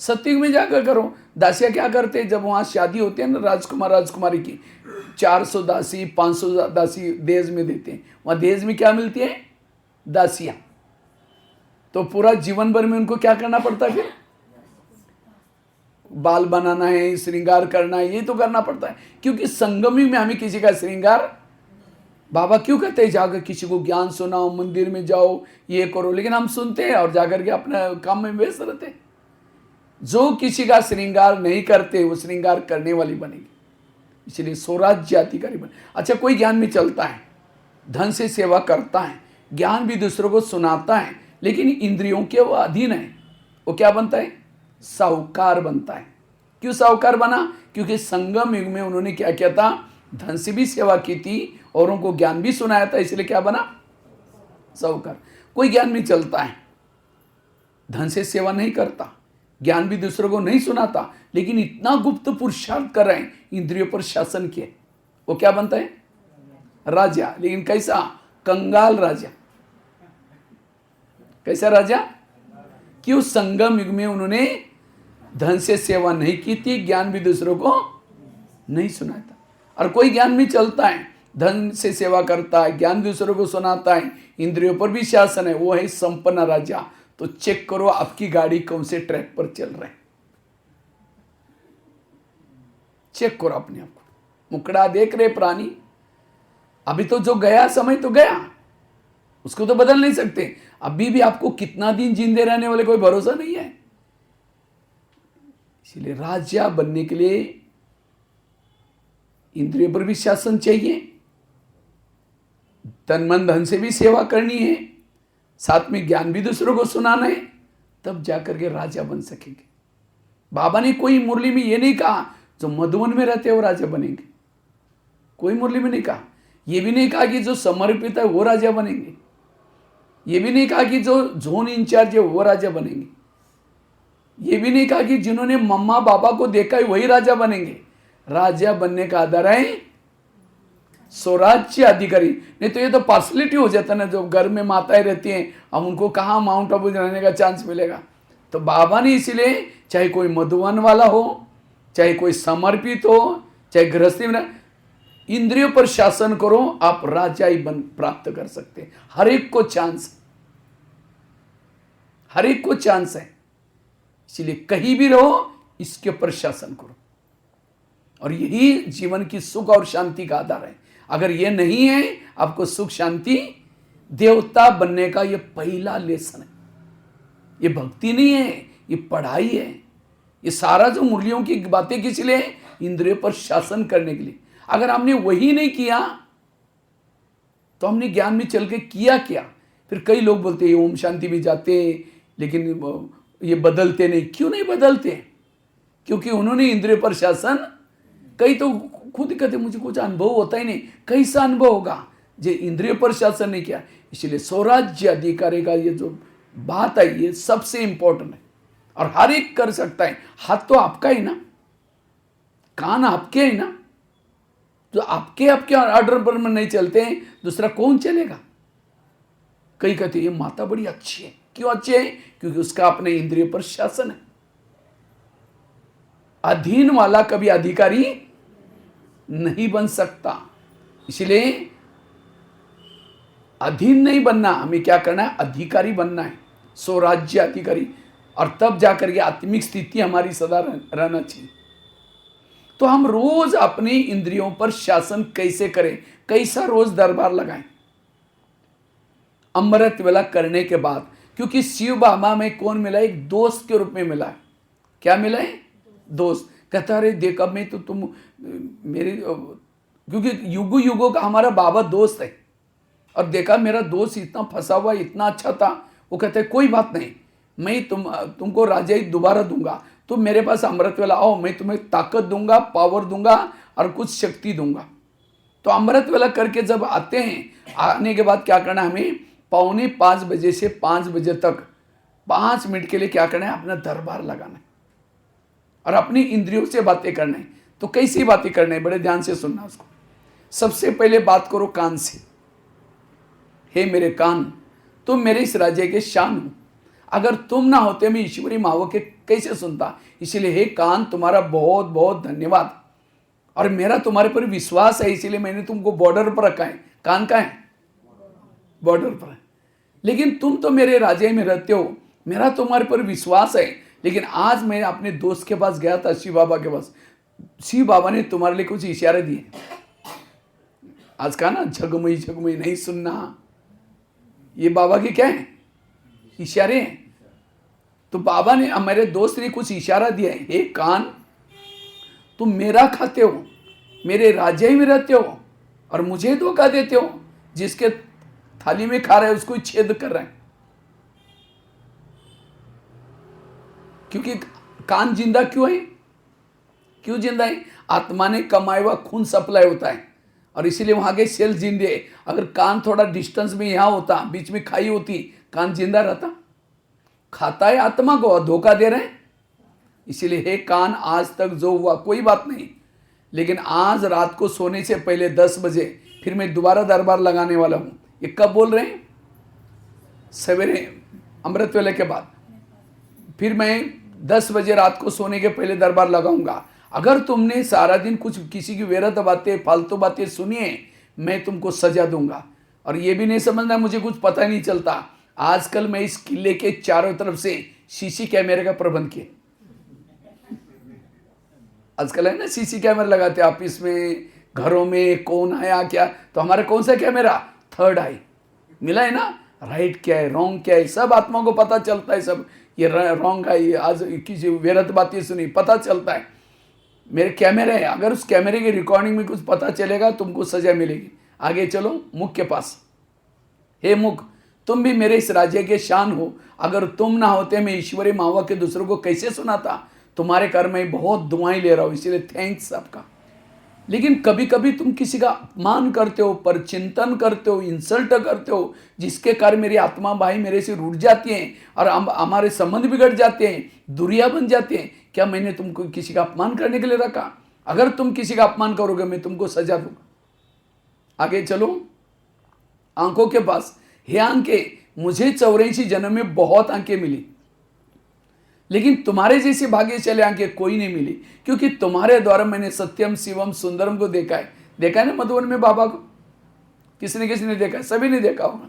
सत्युग में जाकर करो। दासियां क्या करते हैं? जब वहां शादी होती है ना राजकुमार राजकुमारी की, 400 दासी 500 दासी दहेज में देते हैं। वहां दहेज में क्या मिलती है? दासियां। तो पूरा जीवन भर में उनको क्या करना पड़ता है? फिर बाल बनाना है, श्रृंगार करना है, ये तो करना पड़ता है। क्योंकि संगमी में हमें किसी का श्रृंगार, बाबा क्यों कहते हैं जाकर किसी को ज्ञान सुनाओ, मंदिर में जाओ, ये करो, लेकिन हम सुनते हैं और जाकर के अपने काम में व्यस्त रहते हैं। जो किसी का श्रृंगार नहीं करते वो श्रृंगार करने वाली बनेगी। इसलिए स्वराज्य अधिकारी बने। अच्छा, कोई ज्ञान में चलता है, धन से सेवा करता है, ज्ञान भी दूसरों को सुनाता है, लेकिन इंद्रियों के वो अधीन है, वो क्या बनता है? साहूकार बनता है। क्यों साहूकार बना? क्योंकि संगम युग में उन्होंने क्या किया था? धन से भी सेवा की थी, औरों को ज्ञान भी सुनाया था, इसलिए क्या बना? साहूकार। कोई ज्ञान में चलता है, धन से सेवा नहीं करता, ज्ञान भी दूसरों को नहीं सुनाता, लेकिन इतना गुप्त पुरुषार्थ कर रहे हैं, इंद्रियों पर शासन किए, वो क्या बनता है? राजा। लेकिन कैसा? कंगाल राजा। कैसा राजा? क्यों? संगम युग में उन्होंने धन से सेवा नहीं की थी, ज्ञान भी दूसरों को नहीं सुनाया था। और कोई ज्ञान में चलता है, धन से सेवा करता है, ज्ञान दूसरों को सुनाता है, इंद्रियों पर भी शासन है, वो है संपन्न राजा। तो चेक करो आपकी गाड़ी कौन से ट्रैक पर चल रहे हैं। चेक करो अपने आप को। मुकड़ा देख रहे प्राणी, अभी तो जो गया समय तो गया, उसको तो बदल नहीं सकते। अभी भी आपको कितना दिन जिंदे रहने वाले कोई भरोसा नहीं है। इसलिए राजा बनने के लिए इंद्रियों पर भी शासन चाहिए, तन मन धन से भी सेवा करनी है, साथ में ज्ञान भी दूसरों को सुनाना है, तब जाकर के राजा बन सकेंगे। बाबा ने कोई मुरली में ये नहीं कहा जो मधुवन में रहते हैं वो राजा बनेंगे, कोई मुरली में नहीं कहा। ये भी नहीं कहा कि जो समर्पित है वो राजा बनेंगे, ये भी नहीं कहा कि जो जोन इंचार्ज है वो राजा बनेंगे, ये भी नहीं कहा कि जिन्होंने मम्मा बाबा को देखा है वही राजा बनेंगे। राजा बनने का आधार है स्वराज्य अधिकारी। नहीं तो ये तो पार्सलिटी हो जाता ना, जो घर में माताएं रहती हैं, अब उनको कहाँ माउंट आबू रहने का चांस मिलेगा। तो बाबा ने इसीलिए चाहे कोई मधुवन वाला हो, चाहे कोई समर्पित हो, चाहे गृहस्थी में, इंद्रियों पर शासन करो, आप राजा ही बन प्राप्त कर सकते हैं। हर एक को चांस, हर एक को चांस है। इसलिए कहीं भी रहो, इसके ऊपर शासन करो, और यही जीवन की सुख और शांति का आधार है। अगर ये नहीं है आपको सुख शांति, देवता बनने का ये पहला लेसन है। ये भक्ति नहीं है, ये पढ़ाई है। ये सारा जो मुरलियों की बातें किस लिए? इंद्रियों पर शासन करने के लिए। अगर हमने वही नहीं किया तो हमने ज्ञान में चल के किया क्या? फिर कई लोग बोलते हैं ओम शांति में जाते लेकिन ये बदलते नहीं। क्यों नहीं बदलते? क्योंकि उन्होंने इंद्रियों पर शासन, कई तो खुद कहते मुझे कुछ अनुभव होता ही नहीं। कैसा अनुभव होगा जो इंद्रियों पर शासन नहीं किया? इसलिए स्वराज्य अधिकारी का ये जो बात है ये सबसे इंपॉर्टेंट है, और हर एक कर सकता है। हाथ तो आपका ही ना, कान आपके हैं ना, जो आपके ऑर्डर पर नहीं चलते हैं, दूसरा कौन चलेगा? कई कहते ये माता बड़ी अच्छी है। क्यों अच्छी है? क्योंकि उसका अपने इंद्रियों पर शासन है। अधीन वाला कभी अधिकारी नहीं बन सकता। इसलिए अधीन नहीं बनना, हमें क्या करना है? अधिकारी बनना है, स्वराज्य अधिकारी। और तब जाकर के आत्मिक स्थिति हमारी सदा रहना चाहिए। तो हम रोज अपनी इंद्रियों पर शासन कैसे करें? कैसा रोज दरबार लगाएं? अमृत वेला करने के बाद, क्योंकि शिव बाबा में कौन मिला? एक दोस्त के रूप में मिला है। क्या मिला है? दोस्त। कहता अरे देखा मैं तो तुम मेरे, क्योंकि युगों युगों का हमारा बाबा दोस्त है, और देखा मेरा दोस्त इतना फंसा हुआ, इतना अच्छा था। वो कहते कोई बात नहीं, मैं तुमको राजाई दोबारा दूंगा, तुम मेरे पास अमृत वेला आओ, मैं तुम्हें ताकत दूंगा, पावर दूंगा और कुछ शक्ति दूंगा। तो अमृत वेला करके जब आते हैं, आने के बाद क्या करना? हमें 4:45 बजे से 5 बजे तक 5 मिनट के लिए क्या करना है? अपना दरबार लगाना है और अपनी इंद्रियों से बातें करना है। तो कैसी बातें करना है? बड़े ध्यान से सुनना उसको। सबसे पहले बात करो कान से। हे मेरे कान, तुम मेरे इस राज्य के शान हो। अगर तुम ना होते मैं ईश्वरी मावो के कैसे सुनता? इसलिए हे कान, तुम्हारा बहुत बहुत धन्यवाद, और मेरा तुम्हारे पर विश्वास है, इसीलिए मैंने तुमको बॉर्डर पर रखा है। कान का है? बॉर्डर पर है। लेकिन तुम तो मेरे राज्य में रहते हो, मेरा तुम्हारे पर विश्वास है। लेकिन आज मैं अपने दोस्त के पास गया था, शिव बाबा के पास। शिव बाबा ने तुम्हारे लिए कुछ इशारे दिए। आज का ना झगमई झगमई नहीं सुनना, ये बाबा के क्या है? इशारे हैं। तो बाबा ने, मेरे दोस्त ने कुछ इशारा दिया है। हे कान, तुम मेरा खाते हो, मेरे राज्य में रहते हो, और मुझे धोखा देते हो। जिसके थाली में खा रहे हैं उसको छेद कर रहे हैं। क्योंकि कान जिंदा क्यों है? क्यों जिंदा है? आत्मा ने कमाया हुआ खून सप्लाई होता है, और इसीलिए वहां के सेल जिंदे। अगर कान थोड़ा डिस्टेंस में यहां होता, बीच में खाई होती, कान जिंदा रहता? खाता है आत्मा को, धोखा दे रहे हैं। इसीलिए हे कान, आज तक जो हुआ कोई बात नहीं, लेकिन आज रात को सोने से पहले 10 बजे फिर मैं दोबारा दरबार लगाने वाला हूं। ये कब बोल रहे हैं? सवेरे अमृत वेले के बाद। फिर मैं 10 बजे रात को सोने के पहले दरबार लगाऊंगा। अगर तुमने सारा दिन कुछ किसी की व्यर्थ बातें, फालतू बातें सुनी है, मैं तुमको सजा दूंगा। और ये भी नहीं समझना मुझे कुछ पता नहीं चलता। आजकल मैं इस किले के चारों तरफ से सीसी कैमरे का प्रबंध किया। आजकल है ना सीसी कैमरा लगाते ऑफिस में, घरों में, कौन आया क्या। तो हमारा कौन सा कैमरा? थर्ड आई मिला है ना। राइट क्या है, रॉन्ग क्या है, सब आत्मा को पता चलता है। सब ये रॉन्ग है, आज किसी व्यर्थ बातें सुनी, पता चलता है। मेरे कैमरे है, अगर उस कैमरे की रिकॉर्डिंग में कुछ पता चलेगा तुमको सजा मिलेगी। आगे चलो मुख के पास। हे मुख, तुम भी मेरे इस राज्य के शान हो। अगर तुम ना होते मैं ईश्वरी मावा के दूसरों को कैसे सुनाता? तुम्हारे घर में बहुत दुआएं ले रहा हूं, इसीलिए थैंक्स आपका। लेकिन कभी कभी तुम किसी का अपमान करते हो, पर चिंतन करते हो, इंसल्ट करते हो, जिसके कारण मेरी आत्मा भाई मेरे से रूठ जाती हैं और हमारे संबंध बिगड़ जाते हैं, दूरियां बन जाते हैं। क्या मैंने तुमको किसी का अपमान करने के लिए रखा? अगर तुम किसी का अपमान करोगे मैं तुमको सजा दूंगा। आगे चलो आंखों के पास। हे आंखें, मुझे 84 जन्म में बहुत आंखें मिली, लेकिन तुम्हारे जैसे भाग्यशाली आंखें कोई नहीं मिली, क्योंकि तुम्हारे द्वारा मैंने सत्यम शिवम सुंदरम को देखा है। देखा है ना मधुबन में बाबा को? किसने किसने देखा है? सभी ने देखा होगा।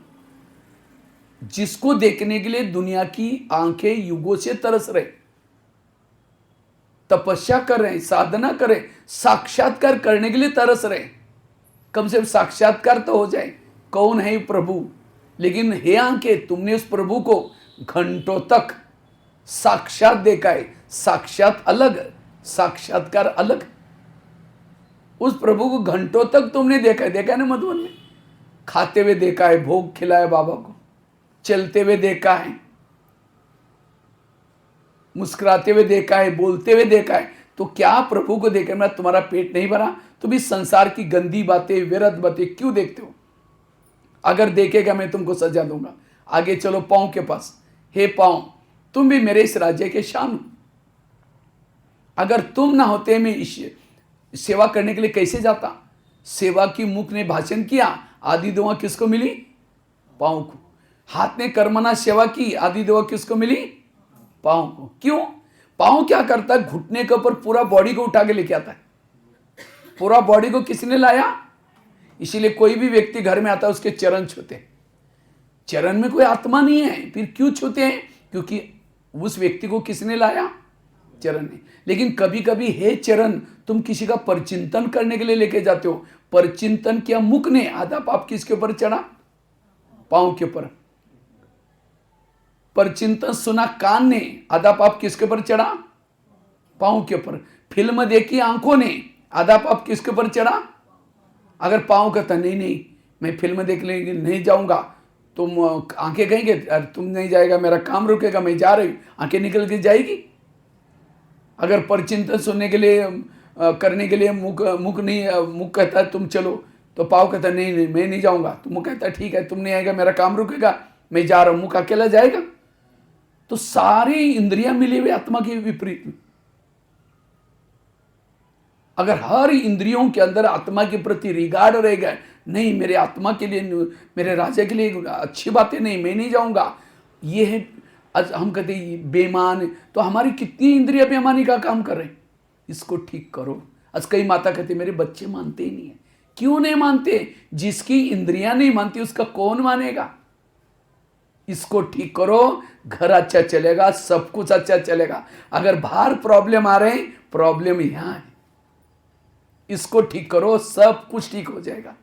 जिसको देखने के लिए दुनिया की आंखें युगों से तरस रहे, तपस्या कर रहे हैं, साधना कर रहे, साक्षात्कार करने के लिए तरस रहे। कम से कम साक्षात्कार तो हो जाए, कौन है प्रभु। लेकिन हे आंखें, तुमने उस प्रभु को घंटों तक साक्षात देखा है। साक्षात अलग, साक्षात्कार अलग। उस प्रभु को घंटों तक तुमने देखा है। देखा है ना मधुबन में? खाते हुए देखा है, भोग खिलाया बाबा को, चलते हुए देखा है, मुस्कुराते हुए देखा है, बोलते हुए देखा है। तो क्या प्रभु को देखकर मैं तुम्हारा पेट नहीं भरा? तुम इस संसार की गंदी बातें, व्यर्थ बातें क्यों देखते हो? अगर देखेगा मैं तुमको सजा दूंगा। आगे चलो पांव के पास। हे पांव, तुम भी मेरे इस राज्य के शान हो। अगर तुम ना होते मैं सेवा करने के लिए कैसे जाता? सेवा की मुख ने भाषण किया, आदि दुआ किसको मिली? पांव को। हाथ ने कर्मना सेवा की, आदि दुआ किसको मिली? पांव को। क्यों? पांव क्या करता है? घुटने के ऊपर पूरा बॉडी को उठा के लेके आता है। पूरा बॉडी को किसने लाया? इसीलिए कोई भी व्यक्ति घर में आता है उसके चरण छूते हैं। चरण में कोई आत्मा नहीं है, फिर क्यों छूते हैं? क्योंकि उस व्यक्ति को किसने लाया? चरण ने। लेकिन कभी कभी हे चरण, तुम किसी का परचिंतन करने के लिए लेके जाते हो, परचिंतन किया मुख ने, आधा पाप किसके ऊपर चढ़ा? पांव के ऊपर। परचिंतन सुना कान ने, आधा पाप किसके ऊपर चढ़ा? पांव के ऊपर। फिल्म देखी आंखों ने, आधा पाप किसके ऊपर चढ़ा? अगर पांव कहता नहीं नहीं मैं फिल्म देख लेंगे नहीं जाऊंगा, तुम आंखें कहेंगे तुम नहीं जाएगा, मेरा काम रुकेगा, मैं जा रही हूं, आंखें निकल के जाएगी। अगर परचिंतन सुनने के लिए करने के लिए मुख कहता है तुम चलो, तो पाँव कहता है नहीं नहीं मैं नहीं जाऊंगा, तो मुख कहता है ठीक है तुम नहीं आएगा, मेरा काम रुकेगा, मैं जा रहा हूं, मुख अकेला जाएगा। तो सारी इंद्रियां मिली हुई आत्मा के विपरीत। अगर हर इंद्रियों के अंदर आत्मा के प्रति रिगार्ड रहेगा, नहीं मेरे आत्मा के लिए, मेरे राजा के लिए अच्छी बातें नहीं, मैं नहीं जाऊंगा, ये है हम कहते बेईमान। तो हमारी कितनी इंद्रिया बेईमानी का काम कर रहे हैं, इसको ठीक करो। आज कई माता कहते मेरे बच्चे मानते ही नहीं है। क्यों नहीं मानते? जिसकी इंद्रियां नहीं मानती उसका कौन मानेगा? इसको ठीक करो, घर अच्छा चलेगा, सब कुछ अच्छा चलेगा। अगर बाहर प्रॉब्लम आ रहे हैं, प्रॉब्लम यहां है, इसको ठीक करो, सब कुछ ठीक हो जाएगा।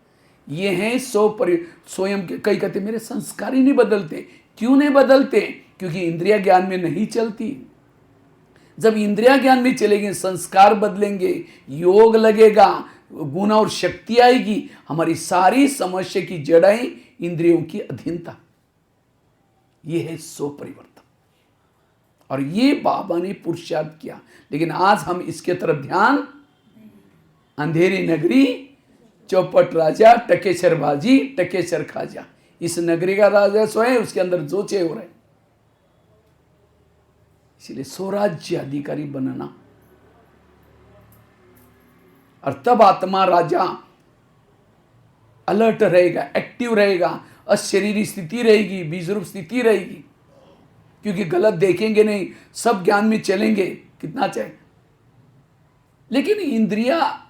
ये है स्वयं के। कई कहते मेरे संस्कार ही नहीं बदलते। क्यों नहीं बदलते? क्योंकि इंद्रिया ज्ञान में नहीं चलती। जब इंद्रिया ज्ञान में चलेगी, संस्कार बदलेंगे, योग लगेगा, गुण और शक्ति आएगी। हमारी सारी समस्या की जड़ें इंद्रियों की अधीनता। यह है सो परिवर्तन, और ये बाबा ने पुरुषार्थ किया। लेकिन आज हम इसके तरफ ध्यान, अंधेरी नगरी, चौपट राजा, टकेसर बाजी, टकेसर खाजा। इस नगरी का राजा स्वयं, उसके अंदर जोचे हो रहे। इसलिए स्वराज्य अधिकारी बनना, और तब आत्मा राजा अलर्ट रहेगा, एक्टिव रहेगा, अशरीरी स्थिति रहेगी, बीजरूप स्थिति रहेगी। क्योंकि गलत देखेंगे नहीं, सब ज्ञान में चलेंगे, कितना चाहे। लेकिन इंद्रिया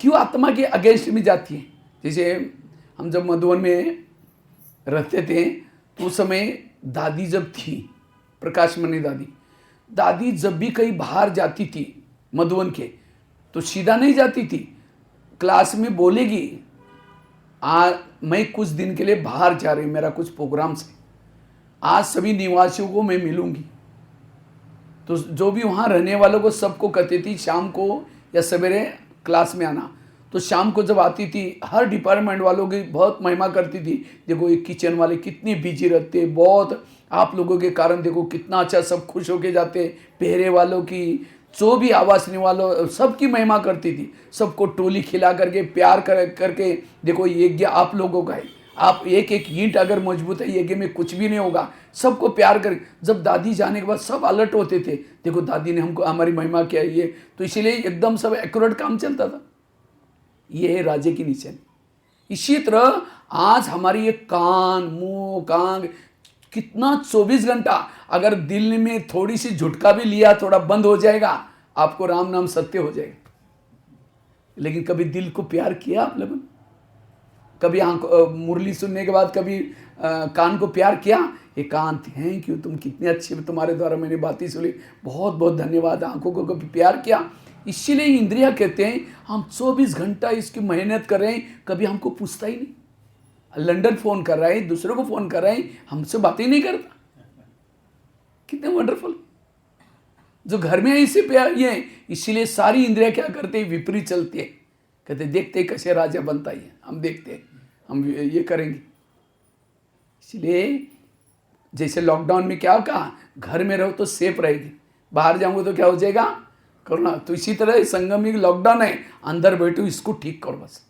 क्यों आत्मा के अगेंस्ट में जाती है? जैसे हम जब मधुबन में रहते थे तो उस समय दादी जब थी, प्रकाश मणि दादी जब भी कहीं बाहर जाती थी मधुबन के, तो सीधा नहीं जाती थी, क्लास में बोलेगी मैं कुछ दिन के लिए बाहर जा रही हूँ, मेरा कुछ प्रोग्राम से, आज सभी निवासियों को मैं मिलूंगी। तो जो भी वहाँ रहने वालों को सबको कहती थी शाम को या सवेरे क्लास में आना। तो शाम को जब आती थी, हर डिपार्टमेंट वालों की बहुत महिमा करती थी। देखो ये किचन वाले कितनी बिजी रहते, बहुत आप लोगों के कारण देखो कितना अच्छा, सब खुश होके जाते। पहरे वालों की, जो भी आवास निवास वालों, सबकी महिमा करती थी। सबको टोली खिला करके प्यार करके देखो यज्ञ आप लोगों का है, आप एक एक ईंट अगर मजबूत है यज्ञ में कुछ भी नहीं होगा। सबको प्यार कर। जब दादी जाने के बाद सब अलर्ट होते थे, देखो दादी ने हमको हमारी महिमा किया ये, तो इसीलिए एकदम सब एक्यूरेट काम चलता था। ये है राजे की निशानी। इसी तरह आज हमारी ये कान, मुंह, कान, कितना 24 घंटा, अगर दिल में थोड़ी सी झुटका भी लिया, थोड़ा बंद हो जाएगा, आपको राम नाम सत्य हो जाएगा। लेकिन कभी दिल को प्यार किया आप लोगों ने? कभी मुरली सुनने के बाद कभी कान को प्यार किया? ये कान, थैंक यू, तुम कितने अच्छे, तुम्हारे द्वारा मैंने बातें सुनी, बहुत बहुत धन्यवाद। आंखों को कभी प्यार किया? इसीलिए इंद्रिया कहते हैं हम 24 घंटा इसकी मेहनत कर रहे हैं, कभी हमको पूछता ही नहीं। लंदन फोन कर रहा है, दूसरों को फोन कर रहा है, हमसे बातें नहीं करता। कितने वंडरफुल जो घर में है, इसे प्यार ये। इसीलिए सारी इंद्रिया क्या करते हैं? विपरीत चलती है। कहते देखते कैसे राजा बनता है, हम देखते हैं, हम ये करेंगे। इसलिए जैसे लॉकडाउन में क्या कहा, घर में रहो तो सेफ रहेगी, बाहर जाऊंगे तो क्या हो जाएगा, कोरोना। तो इसी तरह संगम में लॉकडाउन है, अंदर बैठो, इसको ठीक करो, बस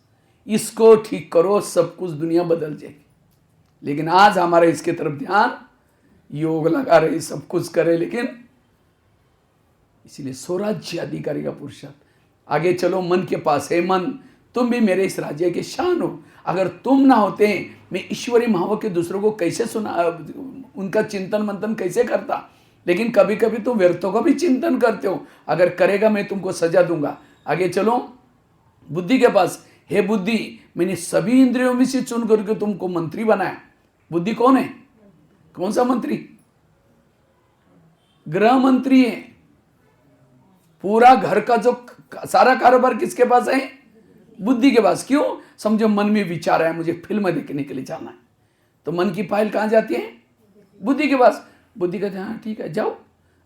इसको ठीक करो, सब कुछ दुनिया बदल जाएगी। लेकिन आज हमारा इसके तरफ ध्यान, योग लगा रहे, सब कुछ करे, लेकिन इसीलिए स्वराज्य अधिकारी का पुरुषार्थ। आगे चलो मन के पास। है मन, तुम भी मेरे इस राज्य के शान हो। अगर तुम ना होते मैं ईश्वरी महाव के दूसरों को कैसे सुना, उनका चिंतन मंथन कैसे करता। लेकिन कभी कभी तुम व्यर्थों का भी चिंतन करते हो। अगर करेगा मैं तुमको सजा दूंगा। आगे चलो बुद्धि के पास। हे बुद्धि, मैंने सभी इंद्रियों में से चुन करके तुमको मंत्री बनाया। बुद्धि कौन है? कौन सा मंत्री? गृह मंत्री है। पूरा घर का जो सारा कारोबार किसके पास है? बुद्धि के पास। क्यों? समझो मन में विचार है, मुझे फिल्म देखने के लिए जाना है, तो मन की फाइल कहां जाती है? बुद्धि के पास। बुद्धि कहते हैं हाँ ठीक है जाओ।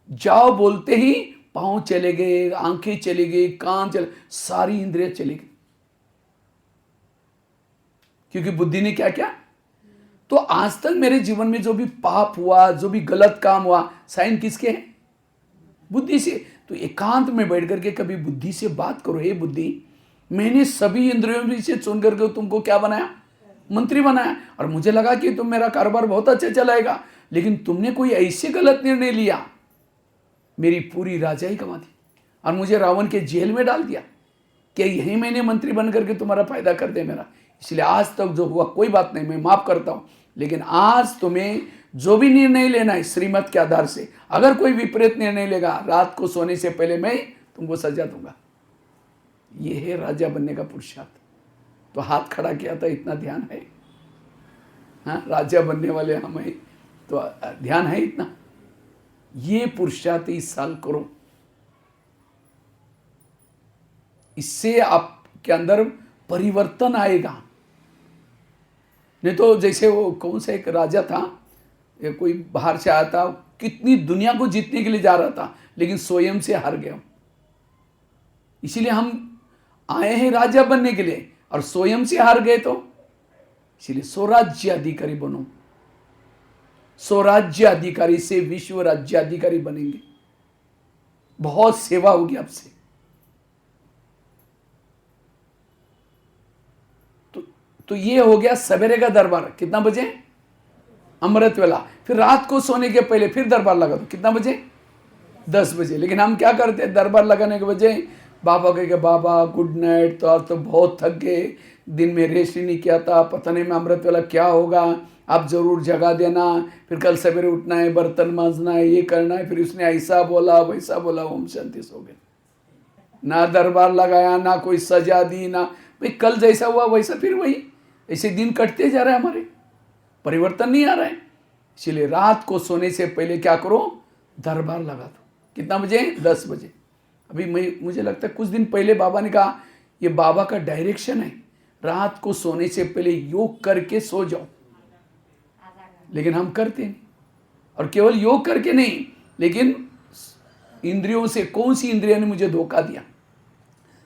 जाओ बोलते ही पांव चले गए, आंखें चली गई, कान चले, सारी इंद्रियां चली गई। क्योंकि बुद्धि ने क्या किया? तो आज तक मेरे जीवन में जो भी पाप हुआ, जो भी गलत काम हुआ, साइन किसके है? बुद्धि से। तो एकांत में बैठ करके कभी बुद्धि से बात करो। हे बुद्धि, मैंने सभी इंद्रियों में से चुन करके तुमको क्या बनाया? मंत्री बनाया। और मुझे लगा कि तुम मेरा कारोबार बहुत अच्छा चलाएगा, लेकिन तुमने कोई ऐसे गलत निर्णय लिया, मेरी पूरी राजाई गंवा दी और मुझे रावण के जेल में डाल दिया। क्या यही मैंने मंत्री बन करके तुम्हारा फायदा कर दे मेरा? इसलिए आज तक जो हुआ कोई बात नहीं, मैं माफ करता हूं, लेकिन आज तुम्हें जो भी निर्णय लेना है श्रीमत के आधार से, अगर कोई विपरीत निर्णय लेगा, रात को सोने से पहले मैं तुमको सजा दूंगा। यह है राजा बनने का पुरुषार्थ। तो हाथ खड़ा किया था, इतना ध्यान है? हाँ, राजा बनने वाले हम हैं, तो ध्यान है इतना? ये पुरुषार्थ इस साल करो। इससे आपके अंदर परिवर्तन आएगा। नहीं तो जैसे वो कौन सा एक राजा था, कोई बाहर से आया था, कितनी दुनिया को जीतने के लिए जा रहा था, लेकिन स्वयं से हार गया। इसीलिए हम आए हैं राजा बनने के लिए और स्वयं से हार गए, तो इसीलिए स्वराज्य अधिकारी बनो। स्वराज्य अधिकारी से विश्व राज्य अधिकारी बनेंगे। बहुत सेवा होगी आपसे। तो ये हो गया सवेरे का दरबार। कितना बजे? अमृत वेला। फिर रात को सोने के पहले फिर दरबार लगा दो। कितना बजे? 10 बजे। लेकिन हम क्या करते हैं? दरबार लगाने के बजे बाबा कहेंगे बाबा गुड नाइट, तो आज तो बहुत थक गए, दिन में रेस्ट ही नहीं किया था, पता नहीं मैं अमृत वेला क्या होगा, आप जरूर जगा देना, फिर कल सवेरे उठना है, बर्तन मांजना है, ये करना है। फिर उसने ऐसा बोला वैसा बोला, ओम शांति, सो गए। ना दरबार लगाया, ना कोई सजा दी, ना भाई कल जैसा हुआ वैसा फिर वही। ऐसे दिन कटते जा रहे हैं हमारे, परिवर्तन नहीं आ रहा है। इसलिए रात को सोने से पहले क्या करो? दरबार लगा दो। कितना बजे? 10 बजे। अभी मुझे लगता है कुछ दिन पहले बाबा ने कहा, ये बाबा का डायरेक्शन है, रात को सोने से पहले योग करके सो जाओ। लेकिन हम करते नहीं। और केवल योग करके नहीं, लेकिन इंद्रियों से, कौन सी इंद्रिया ने मुझे धोखा दिया?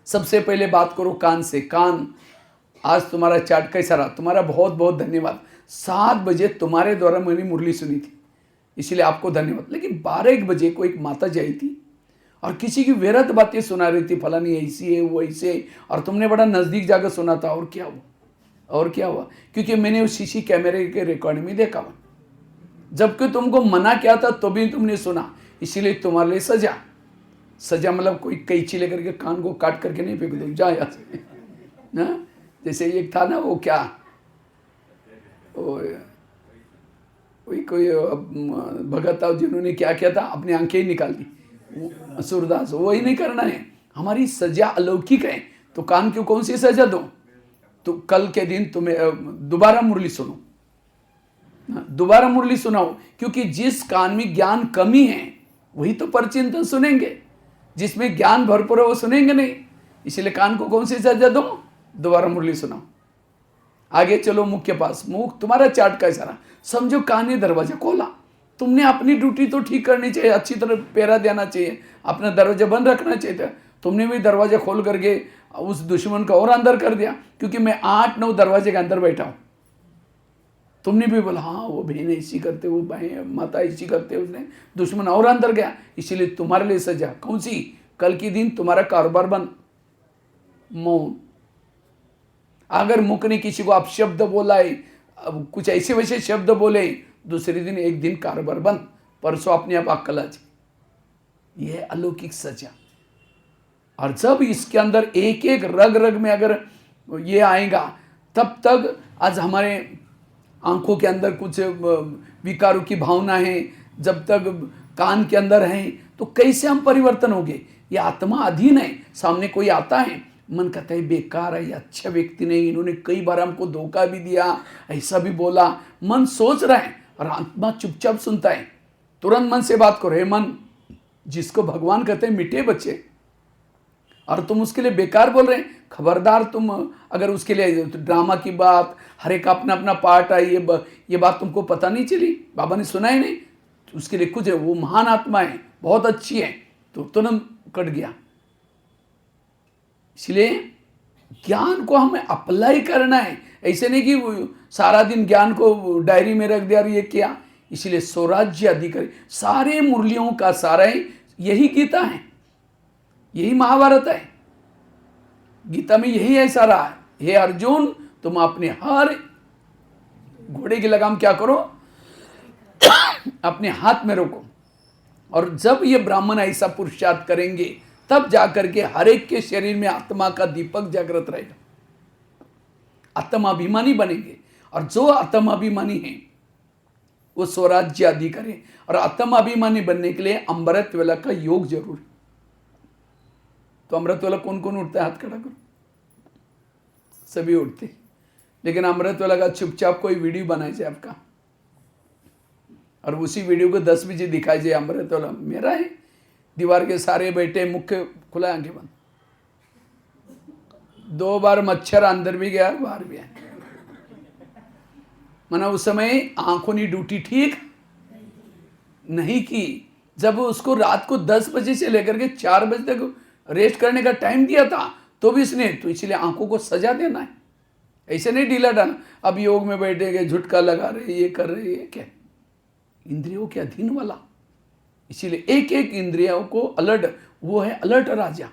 सबसे पहले बात करो कान से। कान, आज तुम्हारा चार्ट कैसा रहा? तुम्हारा बहुत बहुत धन्यवाद। 7 बजे तुम्हारे द्वारा मैंने मुरली सुनी थी, इसलिए आपको धन्यवाद। लेकिन 12-1 बजे को एक माता जी आई थी और किसी की व्यर्थ बातें सुना रही थी, फलानी ऐसी है वो ऐसे, और तुमने बड़ा नज़दीक जाकर सुना था। और क्या हुआ? और क्या हुआ? क्योंकि मैंने उस सीसी कैमरे के रिकॉर्डिंग में देखा हुआ, जबकि तुमको मना किया था तो भी तुमने सुना, इसीलिए तुम्हारे लिए सजा। सजा मतलब कोई कैंची लेकर के कान को काट करके नहीं फेंक दो, जा यहाँ से ना। जैसे एक था ना, वो क्या, कोई भगत था जिन्होंने क्या किया था, अपनी आंखें ही निकाल दी। सूरदास, वही नहीं करना है। हमारी सजा अलौकिक है, तो कान क्यों कौन सी सजा दो? तो कल के दिन तुम्हें दोबारा मुरली सुनो, दोबारा मुरली सुनाओ, क्योंकि जिस कान में ज्ञान कमी है वही तो परचिंतन सुनेंगे, जिसमें ज्ञान भरपूर है वो सुनेंगे नहीं। इसलिए कान को कौन सी सजा दो? दोबारा मुरली सुनाओ। आगे चलो मुख के पास। मुख, तुम्हारा चार्ट कैसा रहा? समझो कान ने दरवाजा खोला, तुमने अपनी ड्यूटी तो ठीक करनी चाहिए, अच्छी तरह पहरा देना चाहिए, अपना दरवाजा बंद रखना चाहिए। तुमने भी दरवाजा खोल करके उस दुश्मन को और अंदर कर दिया, क्योंकि मैं 8-9 दरवाजे के अंदर बैठा हूं। तुमने भी बोला हाँ वो बहन ऐसी करते, वो बहन माता ऐसी करते, उसने दुश्मन और अंदर गया। इसीलिए तुम्हारे लिए सजा कौन सी? कल के दिन तुम्हारा कारोबार बंद। मौन। अगर मुख ने किसी को अपशब्द बोला है, कुछ ऐसे वैसे शब्द बोले, दूसरे दिन एक दिन कारोबार बंद, परसों अपने आप अक्कल आ जाए। यह अलौकिक सजा। और जब इसके अंदर एक एक रग रग में अगर ये आएगा, तब तक आज हमारे आंखों के अंदर कुछ विकारों की भावना है, जब तक कान के अंदर है, तो कैसे हम परिवर्तन होंगे? ये आत्मा अधीन है। सामने कोई आता है, मन कहता है बेकार है, ये अच्छा व्यक्ति नहीं, इन्होंने कई बार हमको धोखा भी दिया, ऐसा भी बोला। मन सोच रहा है और आत्मा चुपचाप सुनता है। तुरंत मन से बात करो, हे मन, जिसको भगवान कहते हैं मीठे बच्चे, और तुम उसके लिए बेकार बोल रहे हैं, खबरदार। तुम अगर उसके लिए ड्रामा की बात, हर एक अपना अपना पार्ट है, ये बात तुमको पता नहीं चली, बाबा ने सुना ही नहीं, तो उसके लिए कुछ है, वो महान आत्मा है, बहुत अच्छी है, तो तुरंत कट गया। इसलिए ज्ञान को हमें अप्लाई करना है, ऐसे नहीं कि वो सारा दिन ज्ञान को डायरी में रख दिया और ये किया। इसलिए स्वराज्य अधिकारी, सारे मुरलियों का सारा यही गीता है, यही महाभारत है। गीता में यही ऐसा रहा है, हे अर्जुन, तुम अपने हर घोड़े की लगाम क्या करो, अपने हाथ में रोको। और जब ये ब्राह्मण ऐसा पुरुषार्थ करेंगे, तब जाकर के हर एक के शरीर में आत्मा का दीपक जागृत रहेगा, आत्माभिमानी बनेंगे। और जो आत्माभिमानी है वो स्वराज्य अधिकारी। और आत्माभिमानी बनने के लिए अमृत वेला का योग जरूर है। तो अमृत वेला कौन कौन उठता है? हाथ खड़ा करो। सभी उठते, लेकिन अमृत वेला का चुपचाप कोई वीडियो बनाए जाए आपका, और उसी वीडियो को 10 बजे दिखाई जाए, अमृत वेला मेरा है, दीवार के सारे बैठे, मुख्य खुला, आंखें बंद। 2 बार मच्छर अंदर भी गया, बाहर भी आया। माना उस समय आंखों ने ड्यूटी ठीक नहीं की। जब उसको रात को 10 बजे से लेकर के 4 बजे तक रेस्ट करने का टाइम दिया था, तो भी इसने, तो इसलिए आंखों को सजा देना है, ऐसे नहीं ढीला डालना। अब योग में बैठेंगे, झुटका लगा रहे, ये कर रहे, ये क्या, इंद्रियों के अधीन वाला। इसीलिए एक एक इंद्रियों को अलर्ट, वो है अलर्ट राजा,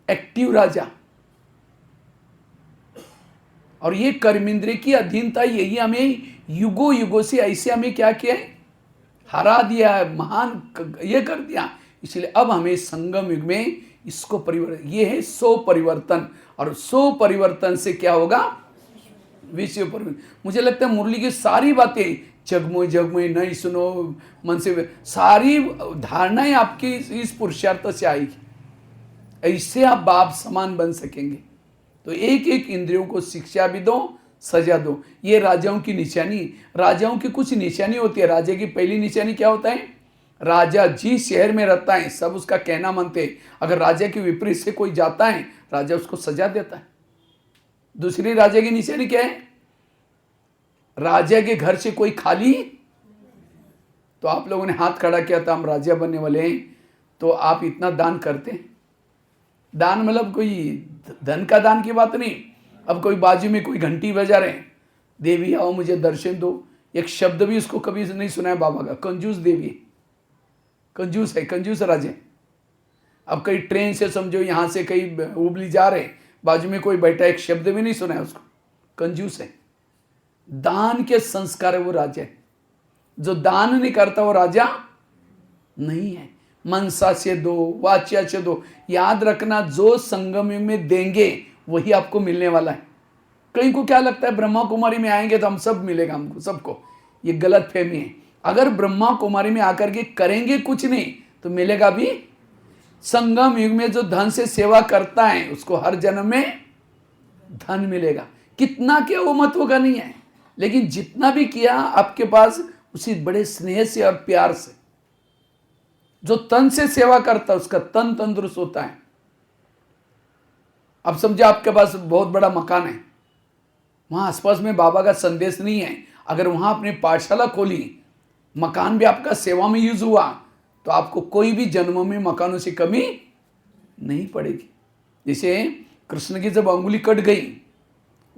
एक्टिव राजा। और ये कर्मेंद्रिय की अधीनता, यही हमें युगों युगों से ऐसे हमें क्या किया है, हरा दिया है, महान ये कर दिया। इसलिए अब हमें संगम युग में इसको परिवर्तन, ये है 100 परिवर्तन। और 100 परिवर्तन से क्या होगा? विश्व परिवर्तन। मुझे लगता है मुरली की सारी बातें जगमोई जगमोई नहीं सुनो मन से, सारी धारणाएं आपकी इस पुरुषार्थ से आएगी। ऐसे आप बाप समान बन सकेंगे। तो एक एक इंद्रियों को शिक्षा भी दो, सजा दो। ये राजाओं की निशानी, राजाओं की कुछ निशानी होती है। राजा की पहली निशानी क्या होता है? राजा जिस शहर में रहता है सब उसका कहना मानते हैं। अगर राजा के विपरीत से कोई जाता है, राजा उसको सजा देता है। दूसरी राजा की निशानी क्या है? राजा के घर से कोई खाली, तो आप लोगों ने हाथ खड़ा किया था, हम राजा बनने वाले हैं, तो आप इतना दान करते हैं। दान मतलब कोई धन का दान की बात नहीं। अब कोई बाजू में कोई घंटी बजा रहे हैं, देवी आओ मुझे दर्शन दो, एक शब्द भी उसको कभी नहीं सुना है बाबा का। कंजूस देवी, कंजूस है, कंजूस राजा। अब कई ट्रेन से समझो यहाँ से कहीं हुबली जा रहे, बाजू में कोई बैठा, एक शब्द भी नहीं सुना है उसको, कंजूस है। दान के संस्कार है वो राजा है। जो दान नहीं करता वो राजा नहीं है। मनसा से दो, वाच्या से दो। याद रखना, जो संगम युग में देंगे वही आपको मिलने वाला है। कहीं को क्या लगता है ब्रह्मा कुमारी में आएंगे तो हम सब मिलेगा हमको, सबको। ये गलत फहमी है। अगर ब्रह्मा कुमारी में आकर के करेंगे कुछ नहीं तो मिलेगा भी। संगम युग में जो धन से सेवा करता है उसको हर जन्म में धन मिलेगा। कितना क्या वो महत्व का नहीं है, लेकिन जितना भी किया आपके पास उसी बड़े स्नेह से और प्यार से। जो तन से सेवा करता है उसका तन तंदुरुस्त होता है। अब समझे आपके पास बहुत बड़ा मकान है, वहां आसपास में बाबा का संदेश नहीं है, अगर वहां अपनी पाठशाला खोली, मकान भी आपका सेवा में यूज हुआ, तो आपको कोई भी जन्मों में मकानों से कमी नहीं पड़ेगी। जैसे कृष्ण की जब अंगुली कट गई,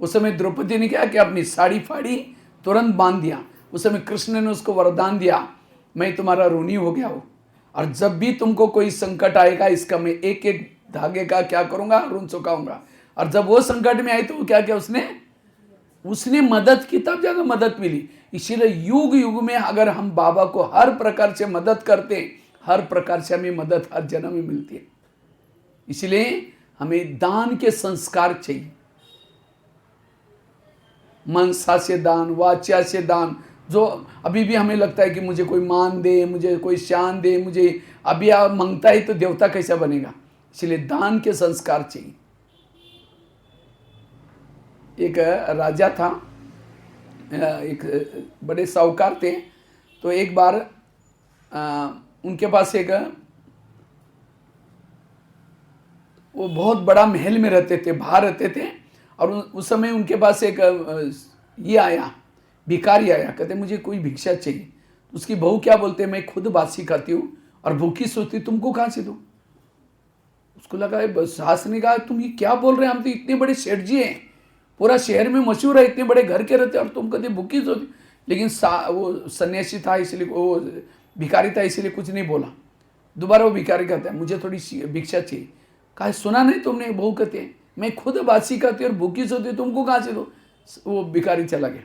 उस समय द्रौपदी ने क्या किया, अपनी साड़ी फाड़ी तुरंत बांध दिया। उस समय कृष्ण ने उसको वरदान दिया, मैं तुम्हारा ऋणी हो गया हूं, और जब भी तुमको कोई संकट आएगा इसका मैं एक एक धागे का क्या करूंगा, ऋण चुकाऊंगा। और जब वो संकट में आई तो वो क्या किया, उसने मदद की, तब जाकर मदद मिली। इसीलिए युग युग में अगर हम बाबा को हर प्रकार से मदद करते, हर प्रकार से हमें मदद हर जन्म में मिलती है। इसलिए हमें दान के संस्कार चाहिए, मनसा से दान, वाचा से दान। जो अभी भी हमें लगता है कि मुझे कोई मान दे, मुझे कोई शान दे, मुझे अभी आप मांगता है तो देवता कैसा बनेगा, इसलिए दान के संस्कार चाहिए। एक राजा था, एक बड़े साहूकार थे, तो एक बार उनके पास एक वो बहुत बड़ा महल में रहते थे, बाहर रहते थे, और उस समय उनके पास एक ये आया, भिखारी आया, कहते मुझे कोई भिक्षा चाहिए। तो उसकी बहू क्या बोलते, मैं खुद बासी खाती हूँ और भूखी सोती, तुमको कहाँ से दूँ। उसको लगा बस, सास ने कहा तुम ये क्या बोल रहे हैं, हम तो इतने बड़े सेठ जी हैं, पूरा शहर में मशहूर है, इतने बड़े घर के रहते और तुम कहते भूखी सोती। लेकिन वो सन्यासी था, इसलिए वो भिखारी था, इसलिए कुछ नहीं बोला। दोबारा वो भिखारी कहता है मुझे थोड़ी भिक्षा चाहिए। कहा सुना नहीं तुमने, बहू कहते हैं मैं खुद बासी खाती और भूखी सोती, तुमको कहाँ से दो। वो भिखारी चला गया।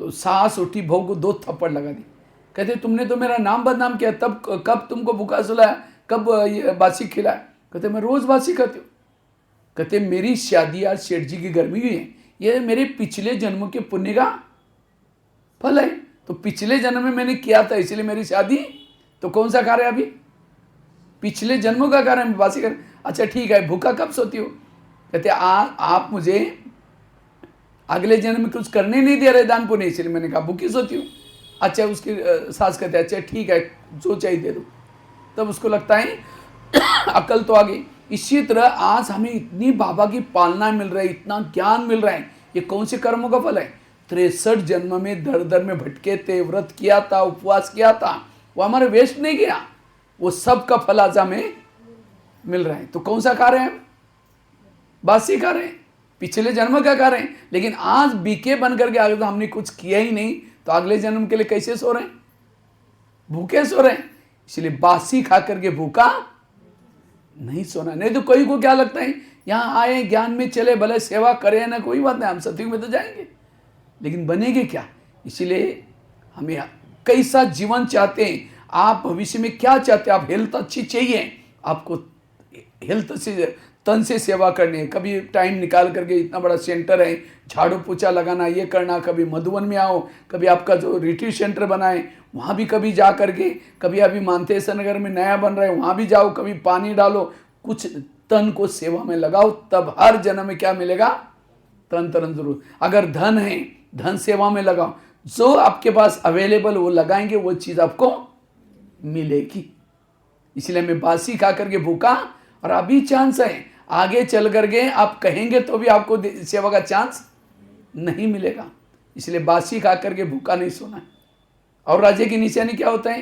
तो सास उठी, बहू को 2 थप्पड़ लगा दी। कहते तुमने तो मेरा नाम बदनाम किया, तब कब तुमको भूखा सुलाया, कब ये बासी खिलाया। कहते मैं रोज बासी खाती हूँ। कहते मेरी शादी आज सेठ जी की घर में हुई है, ये मेरे पिछले जन्म के पुण्य का फल है। तो पिछले जन्म में मैंने किया था इसलिए मेरी शादी, तो कौन सा कार्य अभी, पिछले जन्मों का कार्य बासी कर। अच्छा ठीक है, भूखा कब सोती हो। कहते आप मुझे अगले जन्म में कुछ करने नहीं दे रहे दान पुण्य, इसलिए मैंने कहा भूखी सोती हूँ। अच्छा उसकी सास कहते अच्छा ठीक है जो चाहिए दे दो। तब उसको लगता है अकल तो आ गई। इसी तरह आज हमें इतनी बाबा की पालना मिल रही है, इतना ज्ञान मिल रहा है, ये कौन से कर्मों का फल है। 63 जन्म में दर दर में भटके थे, व्रत किया था, उपवास किया था, वो हमारे वेस्ट नहीं गया, वो सब का फल आज हमें मिल रहा है। तो कौन सा कार्य है, बासी कार्य है, पिछले जन्म का कार्य है। लेकिन आज बीके बन करके अगर हमने कुछ किया ही नहीं, तो अगले जन्म के लिए कैसे सो रहे हैं, भूखे सो रहे हैं। इसलिए बासी खा करके भूखा नहीं सोना। नहीं तो कोई को क्या लगता है यहाँ आए ज्ञान में चले, भले सेवा करें ना, कोई बात नहीं, हम सतयुग में तो जाएंगे, लेकिन बनेंगे क्या। इसीलिए हमें कैसा जीवन चाहते हैं, आप भविष्य में क्या चाहते हैं। आप हेल्थ अच्छी चाहिए, आपको हेल्थ से तन से सेवा करनी है। कभी टाइम निकाल करके, इतना बड़ा सेंटर है, झाड़ू पोछा लगाना, ये करना, कभी मधुबन में आओ, कभी आपका जो रिट्रीट सेंटर बना है वहाँ भी कभी जा करके, कभी अभी मानतेश्वर नगर में नया बन रहा है वहाँ भी जाओ, कभी पानी डालो, कुछ तन को सेवा में लगाओ, तब हर जन्म में क्या मिलेगा, तन तरन जरूर। अगर धन है, धन सेवा में लगाओ, जो आपके पास अवेलेबल वो लगाएंगे, वो चीज़ आपको मिलेगी। इसलिए मैं बासी खा करके भूखा, और अभी चांस है, आगे चल करके आप कहेंगे तो भी आपको सेवा का चांस नहीं मिलेगा। इसलिए बासी खा करके भूखा नहीं सोना है। और राजा की निशानी क्या होता है,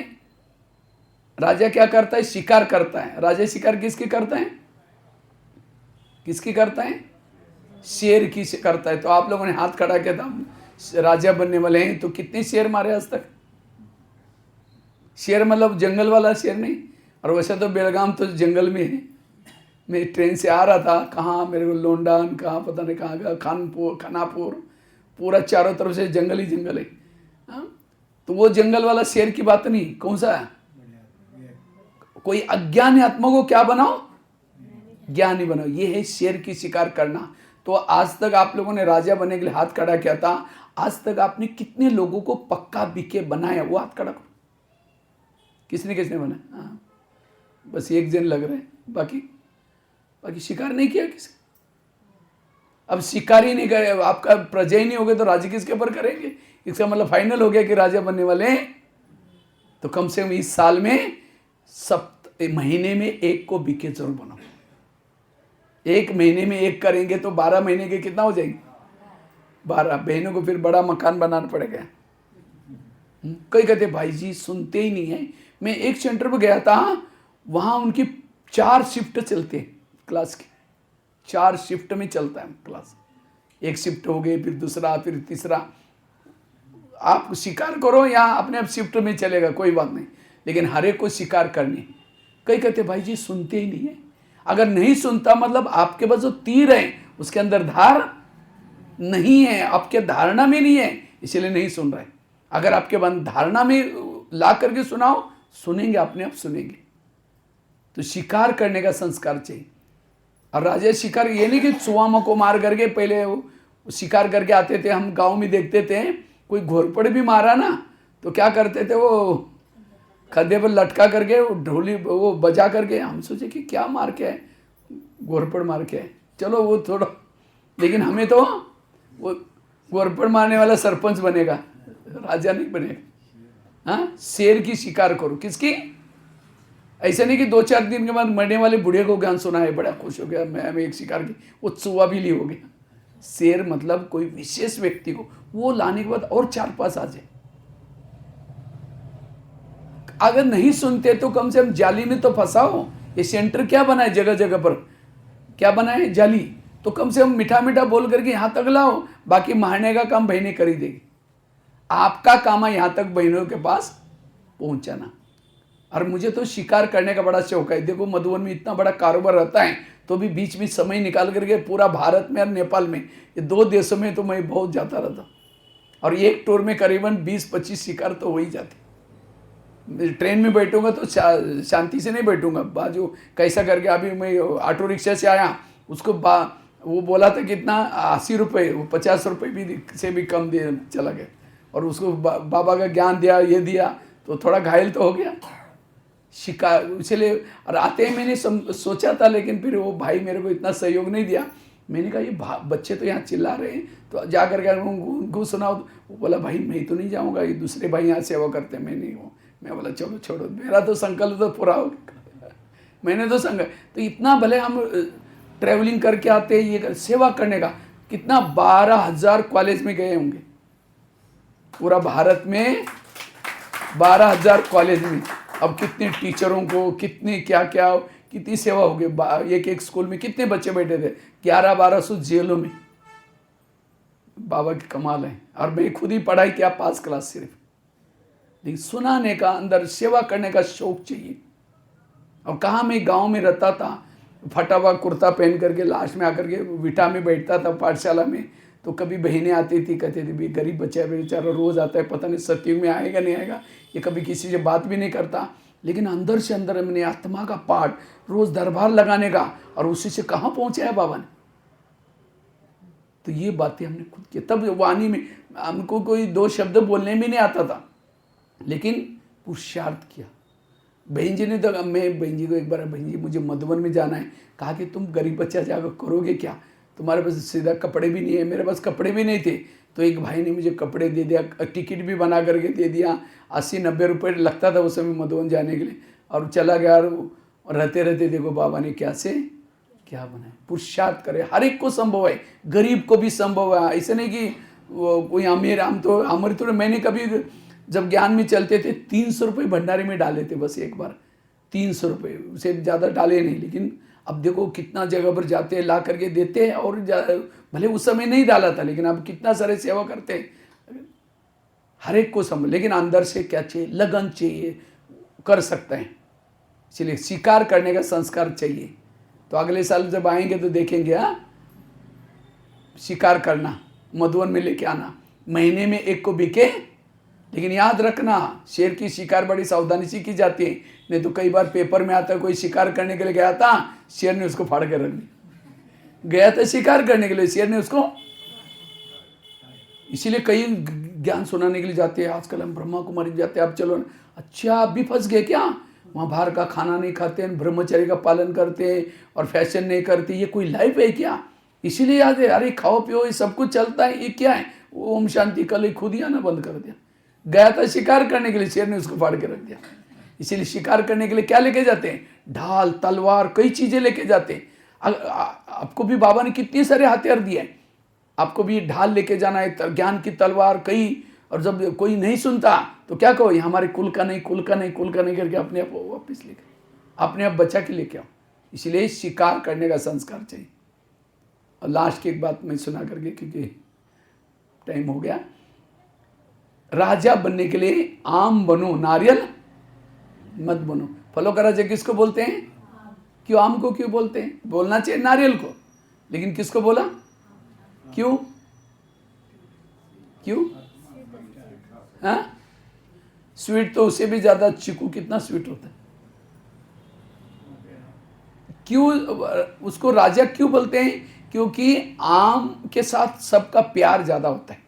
राजा क्या करता है, शिकार करता है। राजा शिकार किसकी करता है, किसकी करता है, शेर की करता है। तो आप लोगों ने हाथ खड़ा किया था, राजा बनने वाले हैं, तो कितने शेर मारे आज तक। शेर मतलब जंगल वाला शेर नहीं, और वैसे तो बेलगाम तो जंगल में है। मैं ट्रेन से आ रहा था, कहाँ मेरे को लोंडान, कहाँ पता नहीं कहाँ का, खानापुर, पूरा चारों तरफ से जंगल ही जंगल है। हाँ? तो वो जंगल वाला शेर की बात नहीं, कौन सा है, कोई अज्ञानी आत्मा को क्या बनाओ, ज्ञानी बनाओ, ये है शेर की शिकार करना। तो आज तक आप लोगों ने राजा बनने के लिए हाथ खड़ा किया था, आज तक आपने कितने लोगों को पक्का बीके बनाया, वो हाथ खड़ा करो, किसने किसने बनाया। हाँ बस एक जन लग रहे हैं, बाकी शिकार नहीं किया किसी। अब शिकार ही नहीं करे, आपका प्रजा ही नहीं हो गए तो राजा किसके ऊपर करेंगे। इसका मतलब फाइनल हो गया कि राजा बनने वाले हैं, तो कम से कम इस साल में महीने में एक को बीके जरूर बनाओ। एक महीने में एक करेंगे तो 12 महीने के कितना हो जाएंगे, 12। बहनों को फिर बड़ा मकान बनाना पड़ेगा। कई कहते भाई जी सुनते ही नहीं है। मैं एक सेंटर पर गया था, वहाँ उनकी 4 शिफ्ट चलते हैं क्लास की, 4 शिफ्ट में चलता है क्लास। एक शिफ्ट हो गई, फिर दूसरा, फिर तीसरा। आप शिकार करो या अपने आप शिफ्ट में चलेगा, कोई बात नहीं, लेकिन हर एक को शिकार करनी। कई कहते भाई जी सुनते ही नहीं है। अगर नहीं सुनता मतलब आपके पास जो तीर है उसके अंदर धार नहीं है, आपके धारणा में नहीं है, इसलिए नहीं सुन रहे। अगर आपके मन धारणा में ला करके सुनाओ, सुनेंगे, अपने आप सुनेंगे। तो शिकार करने का संस्कार चाहिए। और राजा शिकार ये नहीं कि चुआमा को मार करके, पहले वो शिकार करके आते थे, हम गांव में देखते थे, कोई घोरपड़ भी मारा ना तो क्या करते थे, वो खद्दे पर लटका करके वो ढोली वो बजा करके, हम सोचे कि क्या मार के है, घोरपड़ मार के है, चलो वो थोड़ा, लेकिन हमें तो वो घोरपड़ मारने वाला सरपंच बनेगा, राजा नहीं बनेगा। हाँ, शेर की शिकार करो, किसकी? ऐसा नहीं कि 2-4 दिन के बाद मरने वाले बूढ़े को ज्ञान सुना है, बड़ा खुश हो गया, मैं एक शिकार की, वो चुआ भी ली हो गया। शेर मतलब कोई विशेष व्यक्ति को वो लाने के बाद और 4-5 आ जाए। अगर नहीं सुनते तो कम से कम जाली में तो फंसाओ। ये सेंटर क्या बनाए, जगह जगह पर क्या बनाए, जाली, तो कम से कम मीठा मीठा बोल करके यहाँ तक लाओ, बाकी मारने का काम बहनें कर ही देगी। आपका काम है यहाँ तक बहनों के पास पहुंचाना। और मुझे तो शिकार करने का बड़ा शौक है। देखो मधुबन में इतना बड़ा कारोबार रहता है, तो भी बीच में समय निकाल करके पूरा भारत में और नेपाल में, ये 2 देशों में तो मैं बहुत जाता रहता, और एक टूर में करीबन 20-25 शिकार तो हो ही जाते। ट्रेन में बैठूंगा तो शांति से नहीं बैठूंगा, बाजू कैसा करके, अभी मैं ऑटो रिक्शा से आया, उसको वो बोला था कितना 80 रुपये, वो 50 रुपये भी से भी कम दे चला गया, और उसको बाबा का ज्ञान दिया, ये दिया, तो थोड़ा घायल तो हो गया शिकार, इसलिए। और आते ही मैंने सोचा था, लेकिन फिर वो भाई मेरे को इतना सहयोग नहीं दिया। मैंने कहा ये बच्चे तो यहाँ चिल्ला रहे हैं, तो जा करके उनको सुनाओ। वो बोला भाई मैं तो नहीं जाऊँगा, ये दूसरे भाई यहाँ सेवा करते हैं, मैं नहीं हूँ। मैं बोला चलो छोड़ो, मेरा तो संकल्प तो पूरा हो गया, मैंने तो संकल्प। तो इतना भले हम ट्रैवलिंग करके आते हैं, ये सेवा करने का कितना 12,000 कॉलेज में गए होंगे पूरा भारत में, 12,000 कॉलेज में। अब कितने टीचरों को, कितने क्या क्या, कितनी सेवा हो गई। एक स्कूल में कितने बच्चे बैठे थे, 1100-1200 जेलों में। बाबा की कमाल है। और मैं खुद ही पढ़ाई किया 5 क्लास सिर्फ, लेकिन सुनाने का, अंदर सेवा करने का शौक चाहिए। और कहाँ मैं गांव में रहता था, फटा हुआ कुर्ता पहन करके लास्ट में आकर के विटा में बैठता था पाठशाला में, तो कभी बहनें आती थी, कहते थे भी गरीब बच्चा है बेचारा, रोज़ आता है, पता नहीं सत्युग में आएगा नहीं आएगा, ये कभी किसी से बात भी नहीं करता। लेकिन अंदर से अंदर मैंने आत्मा का पाठ रोज़ दरबार लगाने का, और उसी से कहाँ पहुँचाया बाबा ने। तो ये बातें हमने खुद की, तब वाणी में हमको कोई 2 शब्द बोलने में नहीं आता था, लेकिन पुरुषार्थ किया। बहन जी ने तो, मैं बहन जी को एक बार, बहन जी मुझे मधुबन में जाना है, कहा कि तुम गरीब बच्चा जाकर करोगे क्या, तुम्हारे पास सीधा कपड़े भी नहीं है। मेरे पास कपड़े भी नहीं थे, तो एक भाई ने मुझे कपड़े दे दिया, टिकट भी बना करके दे दिया, 80-90 रुपये लगता था उस समय मधुबन जाने के लिए, और चला गया। और रहते रहते देखो बाबा ने क्या से क्या बनाया। पुरुषार्थ करे, हर एक को संभव है, गरीब को भी संभव है। ऐसे नहीं कि वो कोई अमीर, हम तो अमीर तो, मैंने कभी जब ज्ञान में चलते थे 300 रुपये भंडारे में डाले थे बस एक बार, 300 रुपये, उसे ज़्यादा डाले नहीं। लेकिन अब देखो कितना जगह पर जाते हैं, ला करके देते हैं, और भले उस समय नहीं डाला था, लेकिन अब कितना सारे सेवा करते हैं। हर एक को समझ, लेकिन अंदर से क्या चाहिए, लगन चाहिए, कर सकते हैं। इसलिए स्वीकार करने का संस्कार चाहिए। तो अगले साल जब आएंगे तो देखेंगे, हाँ, शिकार करना, मधुबन में लेके आना, महीने में 1 को बिके। लेकिन याद रखना, शेर की शिकार बड़ी सावधानी से की जाती है, नहीं तो कई बार पेपर में आता है कोई शिकार करने के लिए गया था, शेर ने उसको फाड़ के रख दिया। गया था शिकार करने के लिए, शेर ने उसको। इसीलिए कई ज्ञान सुनाने के लिए जाते हैं। आजकल हम ब्रह्मा कुमारी जाते हैं, अब चलो, अच्छा आप भी फंस गए क्या, वहाँ बाहर का खाना नहीं खाते हैं, ब्रह्मचर्य का पालन करते हैं, और फैशन नहीं करते, ये कोई लाइफ है क्या। इसीलिए याद है, अरे खाओ पियो ये सब कुछ चलता है, ये क्या है। ओम शांति कल खुद ही आना बंद कर दिया। गया था शिकार करने के लिए, शेर ने उसको फाड़ के रख दिया। इसीलिए शिकार करने के लिए क्या लेके जाते हैं, ढाल, तलवार, कई चीजें लेके जाते हैं। आपको भी बाबा ने कितने सारे हथियार दिए हैं, आपको भी ढाल लेके जाना है, ज्ञान की तलवार कई। और जब कोई नहीं सुनता तो क्या कहो, ये हमारे कुल का नहीं, कुल का नहीं, कुल का नहीं करके अपने आप वापिस लेके, अपने आप बचा के लेके आओ। इसलिए शिकार करने का संस्कार चाहिए। और लास्ट की एक बात मैं सुना करके, क्योंकि टाइम हो गया। राजा बनने के लिए आम बनो, नारियल मत बनो। फलों का राजा किसको बोलते हैं, क्यों आम को क्यों बोलते हैं, बोलना चाहिए नारियल को, लेकिन किसको बोला, क्यों क्यों, हाँ, स्वीट तो उससे भी ज्यादा, चीकू कितना स्वीट होता है। क्यों उसको राजा क्यों बोलते हैं? क्योंकि आम के साथ सबका प्यार ज़्यादा होता है।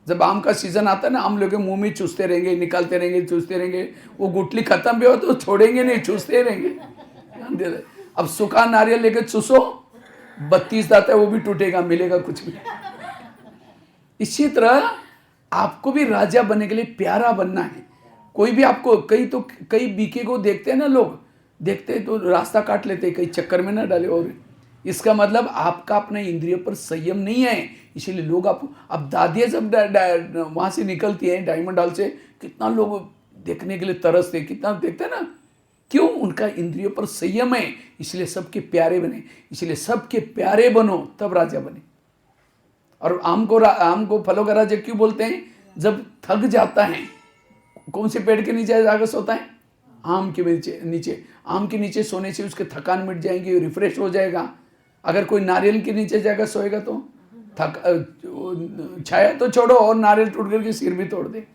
जब आम का सीजन आता है ना, आम लोग मुंह में चूसते रहेंगे, निकालते रहेंगे, चूसते रहेंगे। वो गुठली खत्म भी हो तो छोड़ेंगे नहीं, चूसते रहेंगे। अब सूखा नारियल लेकर चूसो, 32 दांत है वो भी टूटेगा, मिलेगा कुछ भी। इसी तरह आपको भी राजा बनने के लिए प्यारा बनना है। कोई भी आपको कई बीके को देखते हैं ना, लोग देखते हैं तो रास्ता काट लेते हैं, कई चक्कर में ना डाले। और इसका मतलब आपका अपने इंद्रियों पर संयम नहीं है, इसीलिए लोग आपको। अब दादियाँ जब वहाँ से निकलती हैं डायमंड हॉल से, कितना लोग देखने के लिए तरसते, कितना देखते हैं ना। क्यों? उनका इंद्रियों पर संयम है, इसलिए सबके प्यारे बने। इसलिए सबके प्यारे बनो तब राजा बने। और आम को फलों का राजा क्यों बोलते हैं? जब थक जाता है, कौन से पेड़ के नीचे जाकर सोता है? आम के नीचे। आम के नीचे सोने से उसके थकान मिट जाएंगी, रिफ्रेश हो जाएगा। अगर कोई नारियल के नीचे जाकर सोएगा तो छाया तो छोड़ो, और नारियल टूट करके सिर भी तोड़ दे।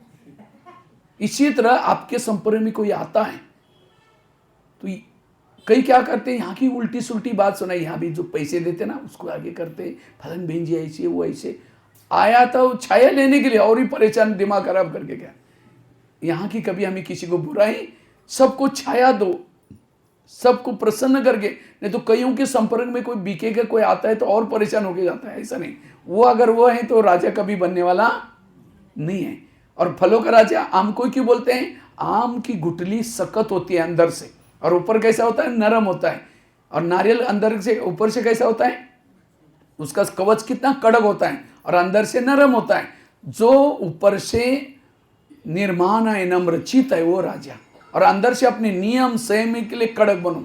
इसी तरह आपके संपर्क में कोई आता है तो कई क्या करते हैं, यहाँ की उल्टी सुल्टी बात सुनाई। यहाँ भी जो पैसे देते ना उसको आगे करते, फलन बहन जी ऐसे वो ऐसे आया था छाया लेने के लिए, और ही परेशान, दिमाग खराब करके गया। यहाँ की कभी हमें किसी को बुराई, सबको छाया दो, सबको प्रसन्न करके। नहीं तो कईयों के संपर्क में कोई बीके का कोई आता है तो और परेशान होके जाता है। ऐसा नहीं, वो अगर वो है तो राजा कभी बनने वाला नहीं है। और फलों का राजा आम को क्यों बोलते हैं? आम की गुठली सख्त होती है अंदर से, और ऊपर कैसा होता है? नरम होता है। और नारियल अंदर से ऊपर से कैसा होता है? उसका कवच कितना कड़क होता है और अंदर से नरम होता है। जो ऊपर से निर्माण है, नम्रचित है, वो राजा। और अंदर से अपने नियम संयम के लिए कड़क बनो।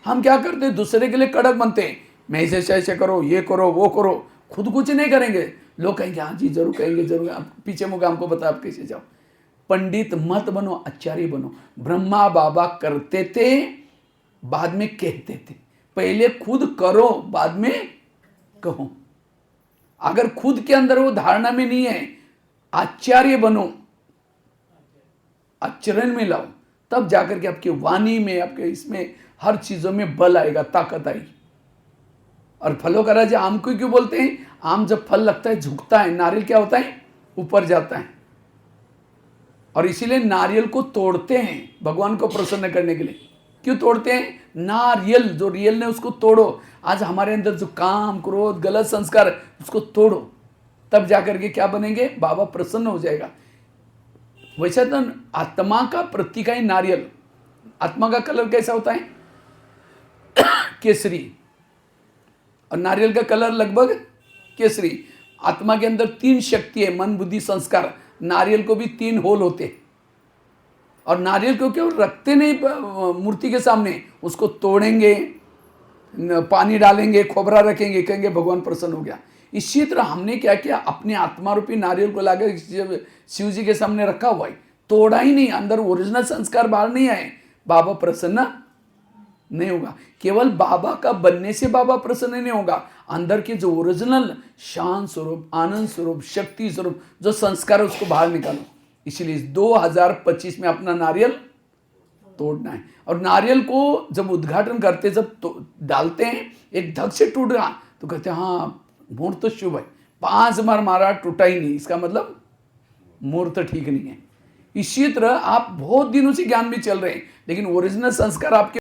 हम क्या करते हैं? दूसरे के लिए कड़क बनते हैं। मैं ऐसे करो, ये करो, वो करो, खुद कुछ नहीं करेंगे। लोग कहेंगे हाँ जी जरूर कहेंगे, जरूर। आप पीछे मुझे हमको बता आप कैसे जाओ। पंडित मत बनो, आचार्य बनो। ब्रह्मा बाबा करते थे, बाद में कहते थे। पहले खुद करो, बाद में कहो। अगर खुद के अंदर वो धारणा में नहीं है, आचार्य बनो, आचरण में लाओ, तब जाकर के आपकी वाणी में, आपके इसमें हर चीजों में बल आएगा, ताकत आएगी। और फलों का राजा आम को क्यों बोलते हैं? आम जब फल लगता है झुकता है, नारियल क्या होता है? ऊपर जाता है। और इसीलिए नारियल को तोड़ते हैं भगवान को प्रसन्न करने के लिए। क्यों तोड़ते हैं? नारियल जो रियल ने उसको तोड़ो। आज हमारे अंदर जो काम, क्रोध, गलत संस्कार, उसको तोड़ो, तब जाकर के क्या बनेंगे? बाबा प्रसन्न हो जाएगा। वैसे तो आत्मा का प्रतीक है नारियल। आत्मा का कलर कैसा होता है? केसरी। और नारियल का कलर लगभग केसरी। आत्मा के अंदर 3 शक्ति है, मन बुद्धि संस्कार। नारियल को भी 3 होल होते। और नारियल को क्यों रखते नहीं मूर्ति के सामने? उसको तोड़ेंगे, पानी डालेंगे, खोबरा रखेंगे, कहेंगे भगवान प्रसन्न हो गया। इसी तरह हमने क्या किया? अपने आत्मा रूपी नारियल को लाकर शिव जी के सामने रखा हुआ है, तोड़ा ही नहीं। अंदर ओरिजिनल संस्कार बाहर नहीं आए, बाबा प्रसन्न नहीं होगा। केवल बाबा का बनने से बाबा प्रसन्न नहीं होगा, अंदर के जो ओरिजिनल शांत स्वरूप, आनंद स्वरूप, शक्ति स्वरूप जो संस्कार है उसको बाहर निकालो। इसलिए 2025 में अपना नारियल तोड़ना है। और नारियल को जब उद्घाटन करते, जब डालते हैं, एक धक से टूट रहा तो कहते हैं हाँ मुहूर्त तो शुभ है। 5 बार मारा, टूटा ही नहीं, इसका मतलब मुहूर्त ठीक नहीं है। इसी तरह आप बहुत दिनों से ज्ञान में चल रहे हैं, लेकिन ओरिजिनल संस्कार आपके